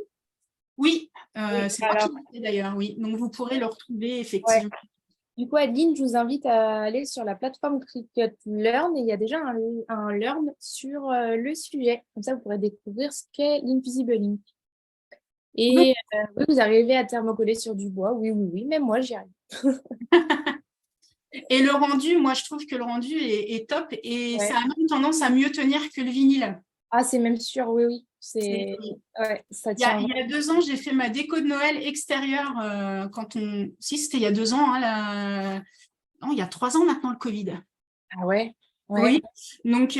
Oui, c'est moi qui l'ai fait d'ailleurs, oui. Donc, vous pourrez le retrouver effectivement. Ouais. Du coup, Adeline, je vous invite à aller sur la plateforme Cricut Learn et il y a déjà un Learn sur le sujet. Comme ça, vous pourrez découvrir ce qu'est l'Infusible Ink. Et oui, vous arrivez à thermocoller sur du bois. Oui, même moi, j'y arrive. Et le rendu, moi, je trouve que le rendu est top et ça a même tendance à mieux tenir que le vinyle. Ah, c'est même sûr, oui. Ça tient. Il y a 2 ans, j'ai fait ma déco de Noël extérieure Si, c'était il y a 2 ans. Non, il y a 3 ans maintenant, le Covid. Ah ouais. Oui, donc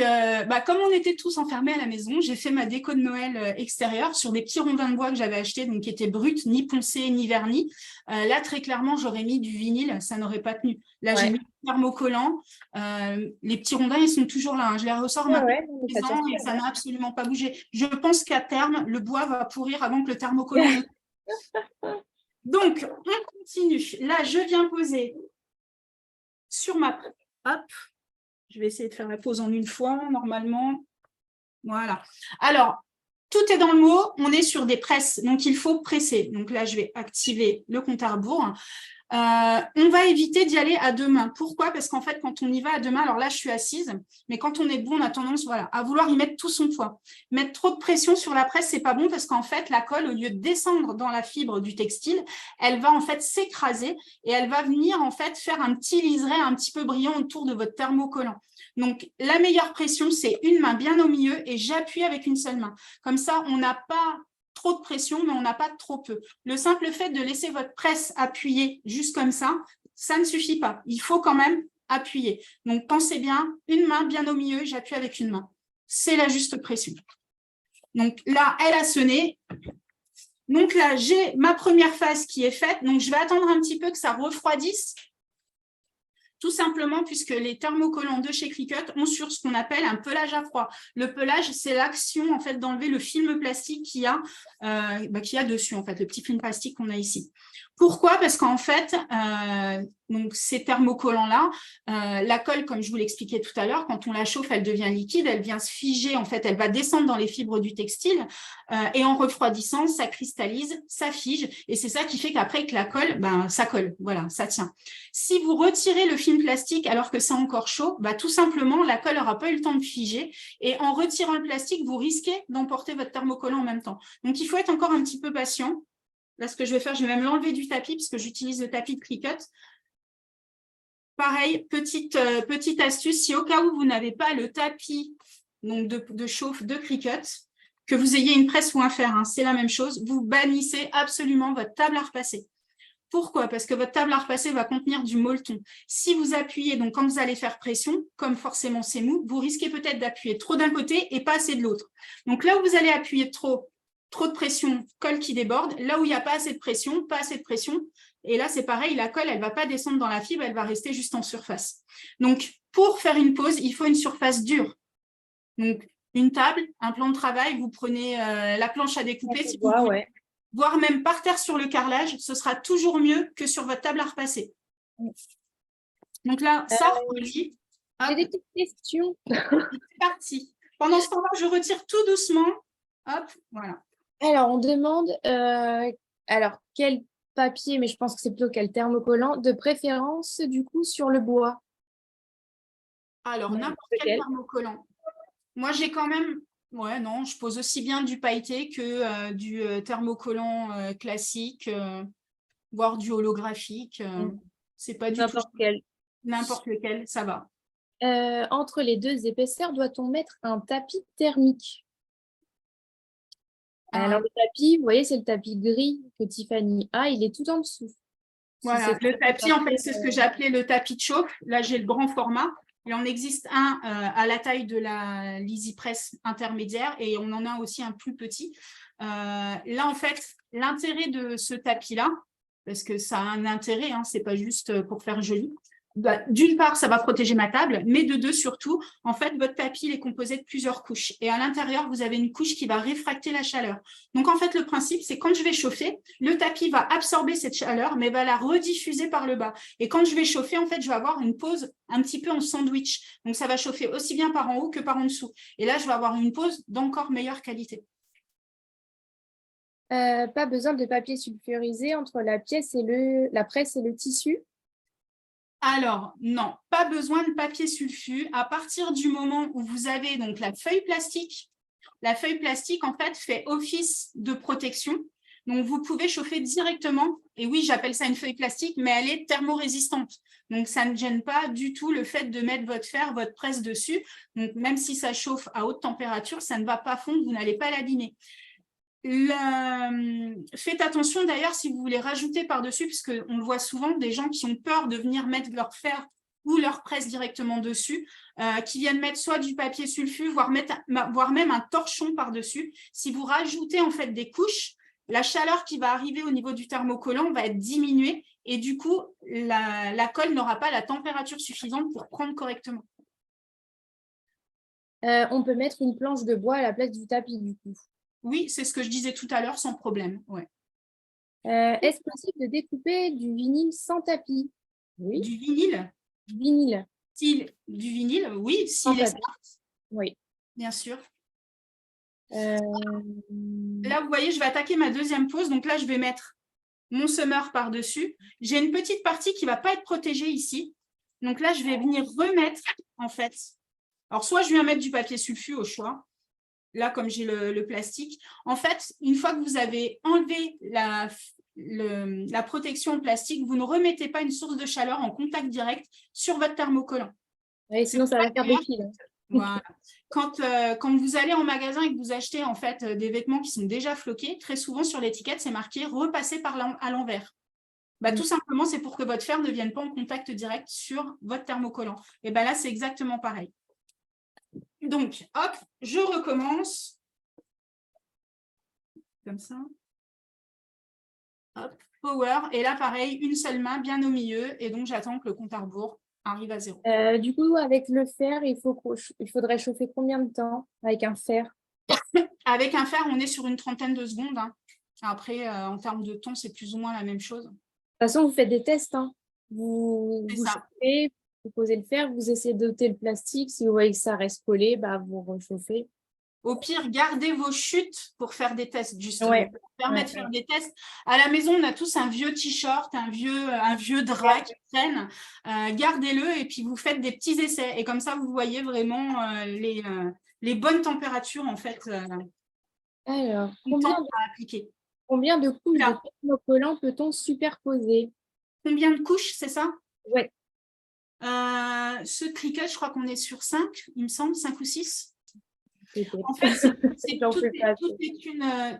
comme on était tous enfermés à la maison, j'ai fait ma déco de Noël extérieure sur des petits rondins de bois que j'avais achetés, donc qui étaient bruts, ni poncés, ni vernis. Là, très clairement, j'aurais mis du vinyle, ça n'aurait pas tenu. Là, j'ai mis du thermocollant. Les petits rondins, ils sont toujours là. Hein. Je les ressors maintenant et ça n'a absolument pas bougé. Je pense qu'à terme, le bois va pourrir avant que le thermocollant Donc, on continue. Là, je viens poser sur ma... Hop. Je vais essayer de faire la pause en une fois, normalement. Voilà. Alors, tout est dans le mot. On est sur des presses, donc il faut presser. Donc là, je vais activer le compte à rebours. On va éviter d'y aller à 2 mains. Pourquoi? Parce qu'en fait, quand on y va à 2 mains, alors là, je suis assise, mais quand on est bon, on a tendance à vouloir y mettre tout son poids. Mettre trop de pression sur la presse, c'est pas bon parce qu'en fait, la colle, au lieu de descendre dans la fibre du textile, elle va en fait s'écraser et elle va venir en fait faire un petit liseré un petit peu brillant autour de votre thermocollant. Donc, la meilleure pression, c'est une main bien au milieu et j'appuie avec une seule main. Comme ça, on n'a pas trop de pression, mais on n'a pas trop peu. Le simple fait de laisser votre presse appuyée juste comme ça ne suffit pas. Il faut quand même appuyer. Donc, pensez bien, une main bien au milieu, j'appuie avec une main. C'est la juste pression. Donc là, elle a sonné. Donc là, j'ai ma première phase qui est faite. Donc, je vais attendre un petit peu que ça refroidisse. Tout simplement puisque les thermocollants de chez Cricut ont sur ce qu'on appelle un pelage à froid. Le pelage, c'est l'action en fait d'enlever le film plastique qu'il y a dessus, en fait, le petit film plastique qu'on a ici. Pourquoi? Parce qu'en fait, donc ces thermocollants-là, la colle, comme je vous l'expliquais tout à l'heure, quand on la chauffe, elle devient liquide, elle vient se figer, en fait, elle va descendre dans les fibres du textile et en refroidissant, ça cristallise, ça fige et c'est ça qui fait qu'après que la colle, ça colle, voilà, ça tient. Si vous retirez le film plastique alors que c'est encore chaud, tout simplement, la colle n'aura pas eu le temps de figer et en retirant le plastique, vous risquez d'emporter votre thermocollant en même temps. Donc, il faut être encore un petit peu patient. Là, ce que je vais faire, je vais même l'enlever du tapis parce que j'utilise le tapis de Cricut. Pareil, petite astuce, si au cas où vous n'avez pas le tapis donc de chauffe de Cricut, que vous ayez une presse ou un fer, hein, c'est la même chose, vous bannissez absolument votre table à repasser. Pourquoi? Parce que votre table à repasser va contenir du molleton. Si vous appuyez, donc quand vous allez faire pression, comme forcément c'est mou, vous risquez peut-être d'appuyer trop d'un côté et pas assez de l'autre. Donc là où vous allez appuyer trop de pression, colle qui déborde. Là où il n'y a pas assez de pression, pas assez de pression. Et là, c'est pareil, la colle, elle ne va pas descendre dans la fibre, elle va rester juste en surface. Donc, pour faire une pose, il faut une surface dure. Donc, une table, un plan de travail, vous prenez la planche à découper, si vous voulez, voire même par terre sur le carrelage, ce sera toujours mieux que sur votre table à repasser. Donc là, ça refroidit. J'ai des petites questions. C'est parti. Pendant ce temps-là, je retire tout doucement. Hop, voilà. Alors, on demande quel papier, mais je pense que c'est plutôt quel thermocollant, de préférence, du coup, sur le bois. Alors, n'importe quel thermocollant. Moi, j'ai quand même... Ouais, non, je pose aussi bien du pailleté que du thermocollant classique, voire du holographique. C'est pas du tout... N'importe quel. N'importe lequel, ça va. Entre les deux épaisseurs, doit-on mettre un tapis thermique? Alors, le tapis, vous voyez, c'est le tapis gris que Tiffany a, il est tout en dessous. Voilà, Si le tapis, en fait, c'est ce que j'appelais le tapis de chauffe. Là, j'ai le grand format. Il en existe un à la taille de la l'EasyPress intermédiaire et on en a aussi un plus petit. Là, en fait, l'intérêt de ce tapis-là, parce que ça a un intérêt, hein, c'est pas juste pour faire joli. D'une part, ça va protéger ma table, mais de deux, surtout, en fait, votre tapis il est composé de plusieurs couches. Et à l'intérieur, vous avez une couche qui va réfracter la chaleur. Donc, en fait, le principe, c'est quand je vais chauffer, le tapis va absorber cette chaleur, mais va la rediffuser par le bas. Et quand je vais chauffer, en fait, je vais avoir une pose un petit peu en sandwich. Donc, ça va chauffer aussi bien par en haut que par en dessous. Et là, je vais avoir une pose d'encore meilleure qualité. Pas besoin de papier sulfurisé entre la presse et le tissu? Alors, non, pas besoin de papier sulfu. À partir du moment où vous avez donc la feuille plastique, en fait, fait office de protection. Donc, vous pouvez chauffer directement. Et oui, j'appelle ça une feuille plastique, mais elle est thermorésistante. Donc, ça ne gêne pas du tout le fait de mettre votre fer, votre presse dessus. Donc, même si ça chauffe à haute température, ça ne va pas fondre, vous n'allez pas l'abîmer. Faites attention d'ailleurs si vous voulez rajouter par-dessus, parce qu'on le voit souvent, des gens qui ont peur de venir mettre leur fer ou leur presse directement dessus, qui viennent mettre soit du papier sulfu, voire même un torchon par-dessus. Si vous rajoutez en fait des couches, la chaleur qui va arriver au niveau du thermocollant va être diminuée et du coup, la colle n'aura pas la température suffisante pour prendre correctement. On peut mettre une planche de bois à la place du tapis, du coup. Oui, c'est ce que je disais tout à l'heure, sans problème. Ouais. Est-ce possible de découper du vinyle sans tapis? Oui. Du vinyle? Vinyle. Du vinyle, oui. S'il est smart. Oui. Bien sûr. Là, Là, vous voyez, je vais attaquer ma deuxième pose. Donc là, je vais mettre mon semeur par-dessus. J'ai une petite partie qui ne va pas être protégée ici. Donc là, je vais venir remettre, en fait. Alors, soit je viens mettre du papier sulfu au choix. Là, comme j'ai le plastique. En fait, une fois que vous avez enlevé la protection en plastique, vous ne remettez pas une source de chaleur en contact direct sur votre thermocollant. Oui, sinon, ça va faire des fils. Voilà. Quand vous allez en magasin et que vous achetez en fait des vêtements qui sont déjà floqués, très souvent sur l'étiquette, c'est marqué « repasser à l'envers ». Tout simplement, c'est pour que votre fer ne vienne pas en contact direct sur votre thermocollant. Et là, c'est exactement pareil. Donc, hop, je recommence. Comme ça. Hop, power. Et là, pareil, une seule main bien au milieu. Et donc, j'attends que le compte à rebours arrive à 0. Du coup, avec le fer, il faudrait chauffer combien de temps avec un fer? Avec un fer, on est sur une 30aine de secondes. Hein. Après, en termes de temps, c'est plus ou moins la même chose. De toute façon, vous faites des tests. Hein. Vous ça. chauffez, vous posez le fer, vous essayez d'ôter le plastique. Si vous voyez que ça reste collé, vous rechauffez. Au pire, gardez vos chutes pour faire des tests, justement. Ouais. Pour permettre de faire des tests. À la maison, on a tous un vieux t-shirt, un vieux drap qui traîne. Gardez-le et puis vous faites des petits essais. Et comme ça, vous voyez vraiment les bonnes températures, en fait, Alors, à appliquer. Combien de couches de thermocollant peut-on superposer? Combien de couches, c'est ça? Ouais. Ce cricket, je crois qu'on est sur 5, il me semble, 5 ou 6. En fait,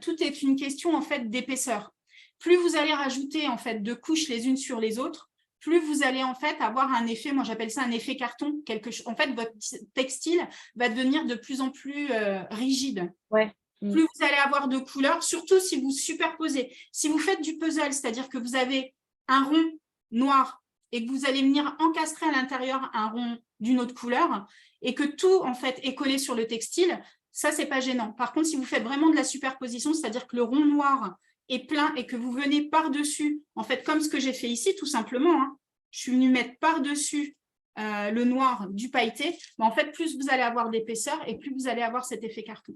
tout est une question en fait d'épaisseur. Plus vous allez rajouter en fait de couches les unes sur les autres, plus vous allez en fait avoir un effet, moi j'appelle ça un effet carton. En fait, votre textile va devenir de plus en plus rigide. Ouais. Plus vous allez avoir de couleurs, surtout si vous superposez. Si vous faites du puzzle, c'est-à-dire que vous avez un rond noir et que vous allez venir encastrer à l'intérieur un rond d'une autre couleur et que tout en fait est collé sur le textile, ça c'est pas gênant. Par contre, si vous faites vraiment de la superposition, c'est-à-dire que le rond noir est plein et que vous venez par-dessus, en fait comme ce que j'ai fait ici tout simplement, hein, je suis venue mettre par-dessus le noir du pailleté, mais en fait plus vous allez avoir d'épaisseur et plus vous allez avoir cet effet carton.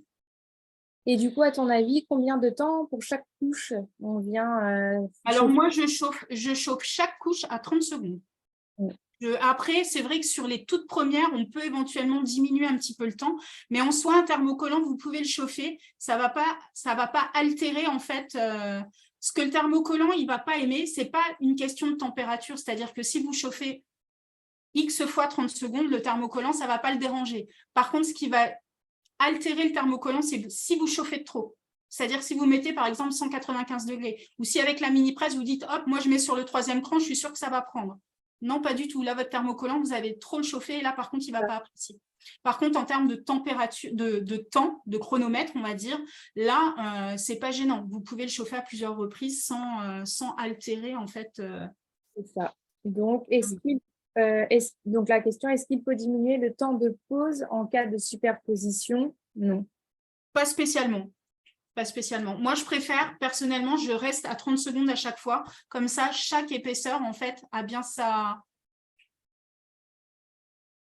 Et du coup, à ton avis, combien de temps pour chaque couche on vient Alors moi, je chauffe chaque couche à 30 secondes. Après, c'est vrai que sur les toutes premières, on peut éventuellement diminuer un petit peu le temps, mais en soi, un thermocollant, vous pouvez le chauffer. Ça va pas altérer en fait ce que le thermocollant, il va pas aimer. C'est pas une question de température, c'est-à-dire que si vous chauffez X fois 30 secondes, le thermocollant, ça va pas le déranger. Par contre, ce qui va altérer le thermocollant, c'est si vous chauffez trop. C'est-à-dire si vous mettez par exemple 195 degrés ou si avec la mini-presse, vous dites hop, moi je mets sur le 3e cran, je suis sûre que ça va prendre. Non, pas du tout. Là, votre thermocollant, vous avez trop le chauffé et là, par contre, il ne va pas apprécier. Par contre, en termes de température, de temps, de chronomètre, on va dire, là, ce n'est pas gênant. Vous pouvez le chauffer à plusieurs reprises sans altérer en fait. C'est ça. Donc, donc la question, est-ce qu'il faut diminuer le temps de pause en cas de superposition? Non. Pas spécialement. Pas spécialement. Moi, je préfère, personnellement, je reste à 30 secondes à chaque fois. Comme ça, chaque épaisseur, en fait, a bien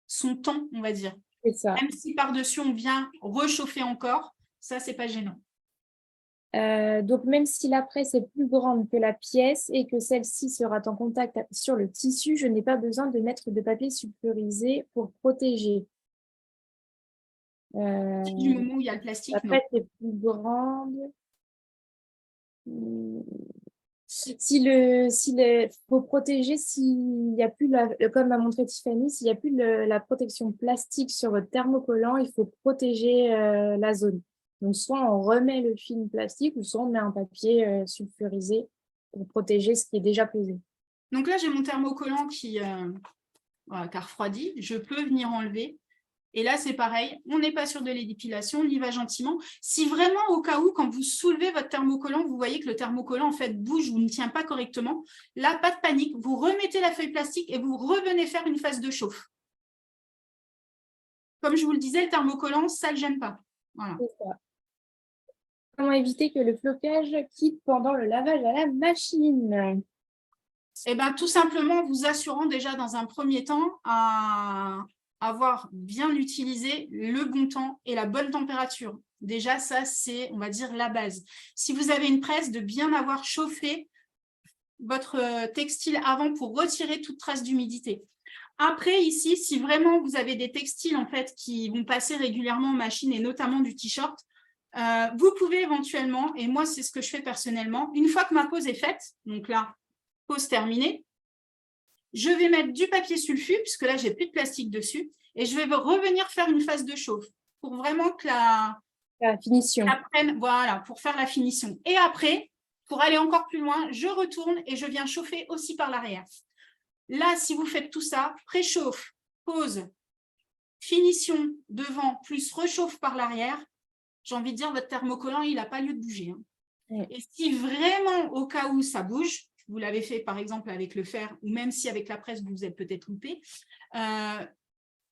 son temps, on va dire. C'est ça. Même si par-dessus, on vient rechauffer encore, ça, c'est pas gênant. Donc, même si la presse est plus grande que la pièce et que celle-ci sera en contact sur le tissu, je n'ai pas besoin de mettre de papier sulfurisé pour protéger. Du moment où il y a le plastique, la presse est plus grande. Faut protéger s'il n'y a plus, comme a montré Tiffany, s'il n'y a plus la protection plastique sur votre thermocollant, il faut protéger la zone. Donc, soit on remet le film plastique ou soit on met un papier sulfurisé pour protéger ce qui est déjà posé. Donc là, j'ai mon thermocollant qui a refroidi. Je peux venir enlever. Et là, c'est pareil. On n'est pas sur de l'épilation, on y va gentiment. Si vraiment, au cas où, quand vous soulevez votre thermocollant, vous voyez que le thermocollant, en fait, bouge ou ne tient pas correctement, là, pas de panique. Vous remettez la feuille plastique et vous revenez faire une phase de chauffe. Comme je vous le disais, le thermocollant, ça ne le gêne pas. Voilà. C'est ça. Comment éviter que le flocage quitte pendant le lavage à la machine? Eh bien, tout simplement en vous assurant déjà dans un premier temps à avoir bien utilisé le bon temps et la bonne température. Déjà, ça, c'est, on va dire, la base. Si vous avez une presse, de bien avoir chauffé votre textile avant pour retirer toute trace d'humidité. Après, ici, si vraiment vous avez des textiles en fait, qui vont passer régulièrement en machine et notamment du t-shirt, vous pouvez éventuellement, et moi, c'est ce que je fais personnellement, une fois que ma pose est faite, donc là, pause terminée, je vais mettre du papier sulfu, puisque là, je n'ai plus de plastique dessus, et je vais revenir faire une phase de chauffe pour vraiment que la finition. voilà, pour faire la finition. Et après, Pour aller encore plus loin, je retourne et je viens chauffer aussi par l'arrière. Là, si vous faites tout ça, préchauffe, pause, finition devant, plus rechauffe par l'arrière, j'ai envie de dire, votre thermocollant, il n'a pas lieu de bouger. Et si vraiment, au cas où ça bouge, vous l'avez fait par exemple avec le fer, ou même si avec la presse, vous vous êtes peut-être loupé,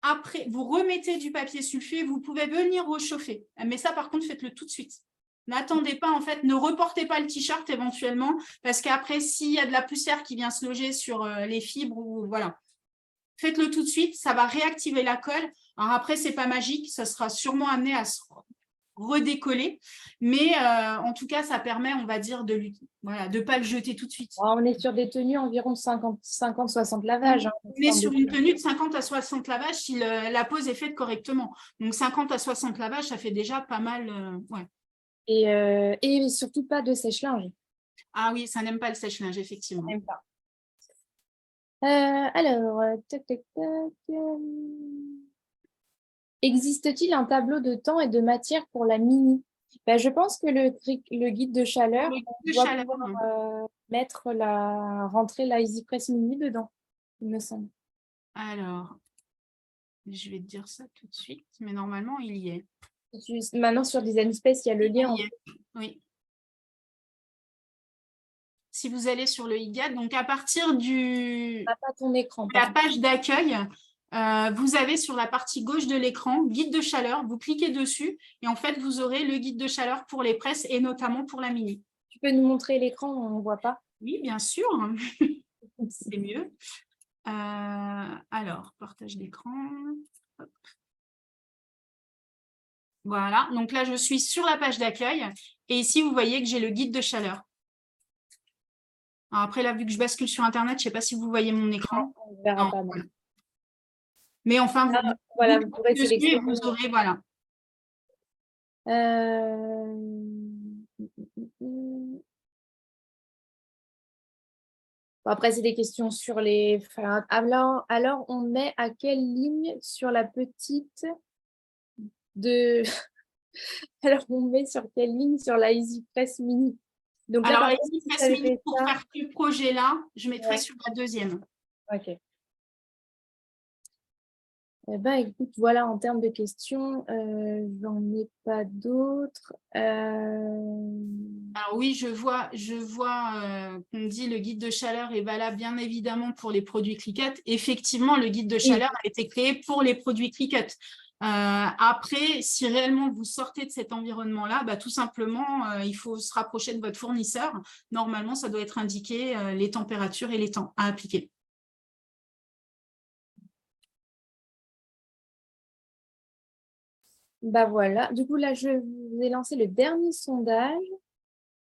après, vous remettez du papier sulfé, vous pouvez venir rechauffer. Mais ça, par contre, faites-le tout de suite. N'attendez pas, en fait, ne reportez pas le t-shirt éventuellement, parce qu'après, s'il y a de la poussière qui vient se loger sur les fibres, ou voilà, faites-le tout de suite, ça va réactiver la colle. Alors après, ce n'est pas magique, ça sera sûrement amené à se redécoller, mais en tout cas, ça permet, on va dire, de ne pas le jeter tout de suite. On est sur des tenues environ 50-60 lavages. Hein, on est sur une tenue de 50 à 60 lavages si la pose est faite correctement. Donc 50 à 60 lavages, ça fait déjà pas mal. Ouais. Et surtout pas de sèche-linge. Ah oui, ça n'aime pas le sèche-linge, effectivement. Ça n'aime pas. Alors, tac, tac, tac. Existe-t-il un tableau de temps et de matière pour la mini? Je pense que le guide de chaleur, on doit pouvoir rentrer la EasyPress Mini dedans, il me semble. Alors, je vais te dire ça tout de suite, mais normalement, il y est. Maintenant, sur Design Space, il y a le lien. Oui. Si vous allez sur le e-guide, donc à partir de la page d'accueil, vous avez sur la partie gauche de l'écran, guide de chaleur, vous cliquez dessus et en fait, vous aurez le guide de chaleur pour les presses et notamment pour la mini. Tu peux nous montrer l'écran, on ne voit pas? Oui, bien sûr, c'est mieux. Alors, partage d'écran. Voilà, donc là, je suis sur la page d'accueil et ici, vous voyez que j'ai le guide de chaleur. Alors après, là, vu que je bascule sur Internet, je ne sais pas si vous voyez mon écran. On ne verra pas. Voilà. Mais enfin, vous pourrez sélectionner. Vous aurez, voilà. Après, c'est des questions sur les... Alors, on met à quelle ligne sur la petite de... Alors, on met sur quelle ligne sur la EasyPress Mini? Donc alors, la EasyPress Mini, pour faire ce projet-là, je mettrai sur la deuxième. Ok. Écoute, voilà, en termes de questions, j'en ai pas d'autres. Alors oui, je vois qu'on me dit le guide de chaleur est valable bien évidemment pour les produits Cricut. Effectivement, le guide de chaleur a été créé pour les produits Cricut. Après, si réellement vous sortez de cet environnement-là, tout simplement, il faut se rapprocher de votre fournisseur. Normalement, ça doit être indiqué les températures et les temps à appliquer. Voilà, du coup là je vous ai lancé le dernier sondage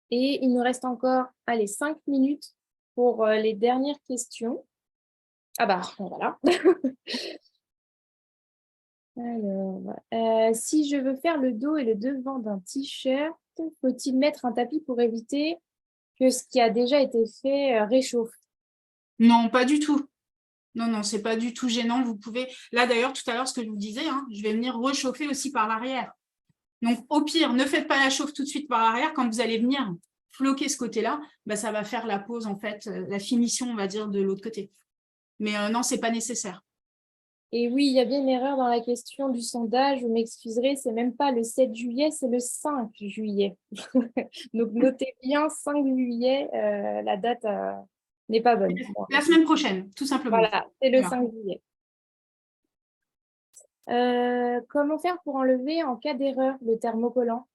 et il nous reste encore 5 minutes pour les dernières questions. Voilà. Alors, si je veux faire le dos et le devant d'un t-shirt, faut-il mettre un tapis pour éviter que ce qui a déjà été fait réchauffe? Non, pas du tout. Non, c'est pas du tout gênant. Vous pouvez, là d'ailleurs, tout à l'heure, ce que je vous disais, je vais venir réchauffer aussi par l'arrière. Donc, au pire, ne faites pas la chauffe tout de suite par l'arrière. Quand vous allez venir floquer ce côté-là, ça va faire la pose, en fait, la finition, on va dire, de l'autre côté. Mais non, c'est pas nécessaire. Et oui, il y a bien une erreur dans la question du sondage. Vous m'excuserez, c'est même pas le 7 juillet, c'est le 5 juillet. Donc, notez bien 5 juillet, la date n'est pas bonne. La semaine prochaine, tout simplement. Voilà, c'est le 5 juillet. Comment faire pour enlever en cas d'erreur le thermocollant?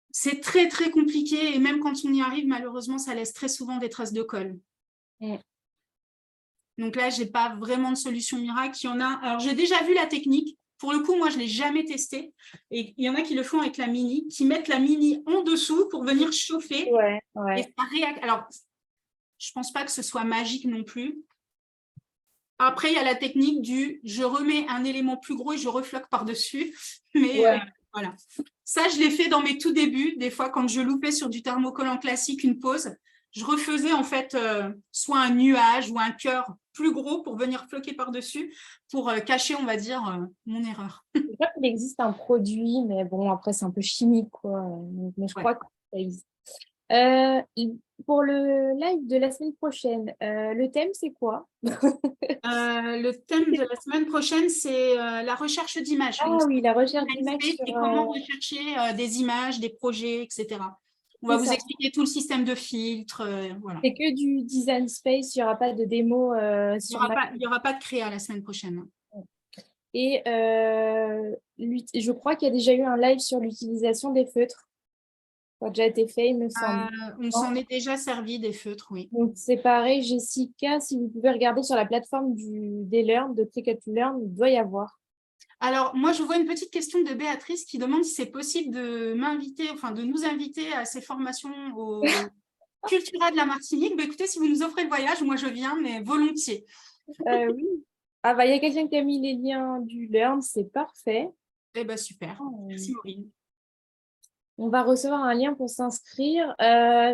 C'est très, très compliqué et même quand on y arrive, malheureusement, ça laisse très souvent des traces de colle. Donc là, je n'ai pas vraiment de solution miracle. Il y en a... Alors, j'ai déjà vu la technique. Pour le coup, moi, je ne l'ai jamais testé. Et il y en a qui le font avec la mini, qui mettent la mini en dessous pour venir chauffer. Et ça réacte. Alors, je ne pense pas que ce soit magique non plus. Après, il y a la technique du je remets un élément plus gros et je refloque par-dessus. Mais voilà. Ça, je l'ai fait dans mes tout débuts. Des fois, quand je loupais sur du thermocollant classique une pause, je refaisais en fait soit un nuage ou un cœur plus gros pour venir floquer par-dessus pour cacher, on va dire, mon erreur. Je crois qu'il existe un produit, mais bon, après, c'est un peu chimique, quoi. Mais je crois que ça existe. Pour le live de la semaine prochaine, le thème, c'est quoi? Le thème de la semaine prochaine, c'est la recherche d'images. Ah Donc, oui, la recherche Design d'images Space, sur... c'est comment rechercher des images, des projets, etc. On va c'est vous ça. expliquer tout le système de filtres. Voilà. C'est que du design space, il n'y aura pas de démo sur Mac. Il y aura pas de créa la semaine prochaine. Et je crois qu'il y a déjà eu un live sur l'utilisation des feutres. Ça a déjà été fait, il me semble. On s'en est déjà servi des feutres, oui. Donc, c'est pareil, Jessica, si vous pouvez regarder sur la plateforme des Learn, de Cricut to Learn, il doit y avoir. Alors, moi, je vois une petite question de Béatrice qui demande si c'est possible de m'inviter, enfin, de nous inviter à ces formations au Cultura de la Martinique. Bah, écoutez, si vous nous offrez le voyage, moi, je viens, mais volontiers. Oui. Ah, bah, il y a quelqu'un qui a mis les liens du Learn, c'est parfait. Eh bien, super. Merci, Maureen. On va recevoir un lien pour s'inscrire.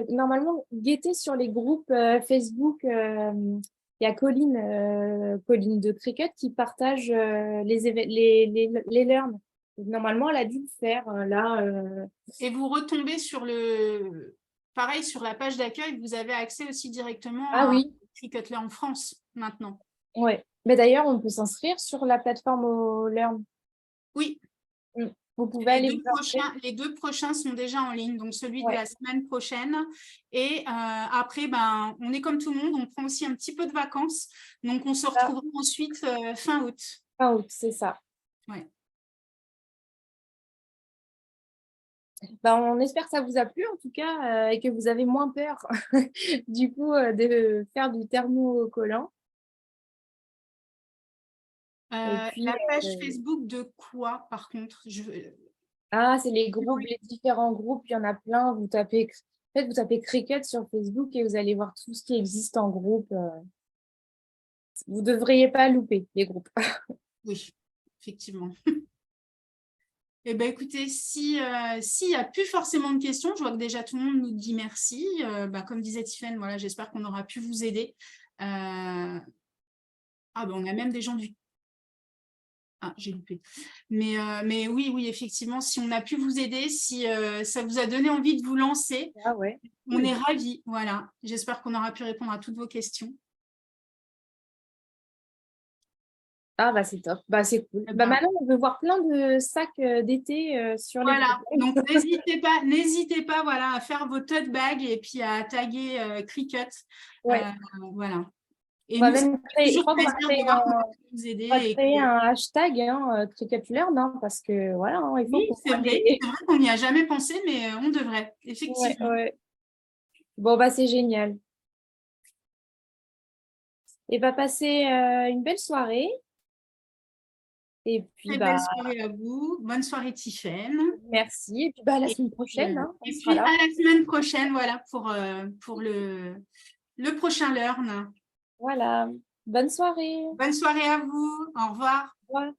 Normalement, guettez sur les groupes Facebook. Il y a Colline de Cricut qui partage les Learn. Donc, normalement, elle a dû le faire là. Et vous retombez sur pareil, sur la page d'accueil, vous avez accès aussi directement à oui. Cricut en France maintenant. Ouais. Mais d'ailleurs, on peut s'inscrire sur la plateforme au Learn. Oui. Vous pouvez aller les deux prochains sont déjà en ligne, donc celui de la semaine prochaine. Et après, on est comme tout le monde, on prend aussi un petit peu de vacances. Donc, on se retrouvera ensuite fin août. Fin août, c'est ça. Ouais. On espère que ça vous a plu en tout cas et que vous avez moins peur du coup de faire du thermocollant. La page Facebook de quoi, par contre Ah, c'est les groupes, les différents groupes, il y en a plein. Vous tapez Cricut sur Facebook et vous allez voir tout ce qui existe en groupe. Vous ne devriez pas louper les groupes. Oui, effectivement. Eh bien, écoutez, s'il n'y a plus forcément de questions, je vois que déjà tout le monde nous dit merci. Comme disait Tiffaine, voilà, j'espère qu'on aura pu vous aider. On a même des gens du... Ah, j'ai loupé. Mais oui, effectivement, si on a pu vous aider, si ça vous a donné envie de vous lancer, on est ravis. Voilà, j'espère qu'on aura pu répondre à toutes vos questions. Ah, c'est top. C'est cool. Maintenant, on veut voir plein de sacs d'été sur les Voilà, donc n'hésitez pas voilà, à faire vos tote bags et puis à taguer Cricut. Voilà. Et nous, c'est toujours plaisir de voir comment vous aider. On va créer un hashtag Cricut Learn, parce que voilà, il faut c'est vrai qu'on n'y a jamais pensé, mais on devrait, effectivement. Bon, c'est génial. Et passez une belle soirée. Et puis, belle soirée à vous. Bonne soirée, Tiffaine. Merci. Et puis, à la semaine prochaine. Et puis, à la semaine prochaine, voilà, pour le prochain Learn. Voilà. Bonne soirée. Bonne soirée à vous. Au revoir. Au revoir.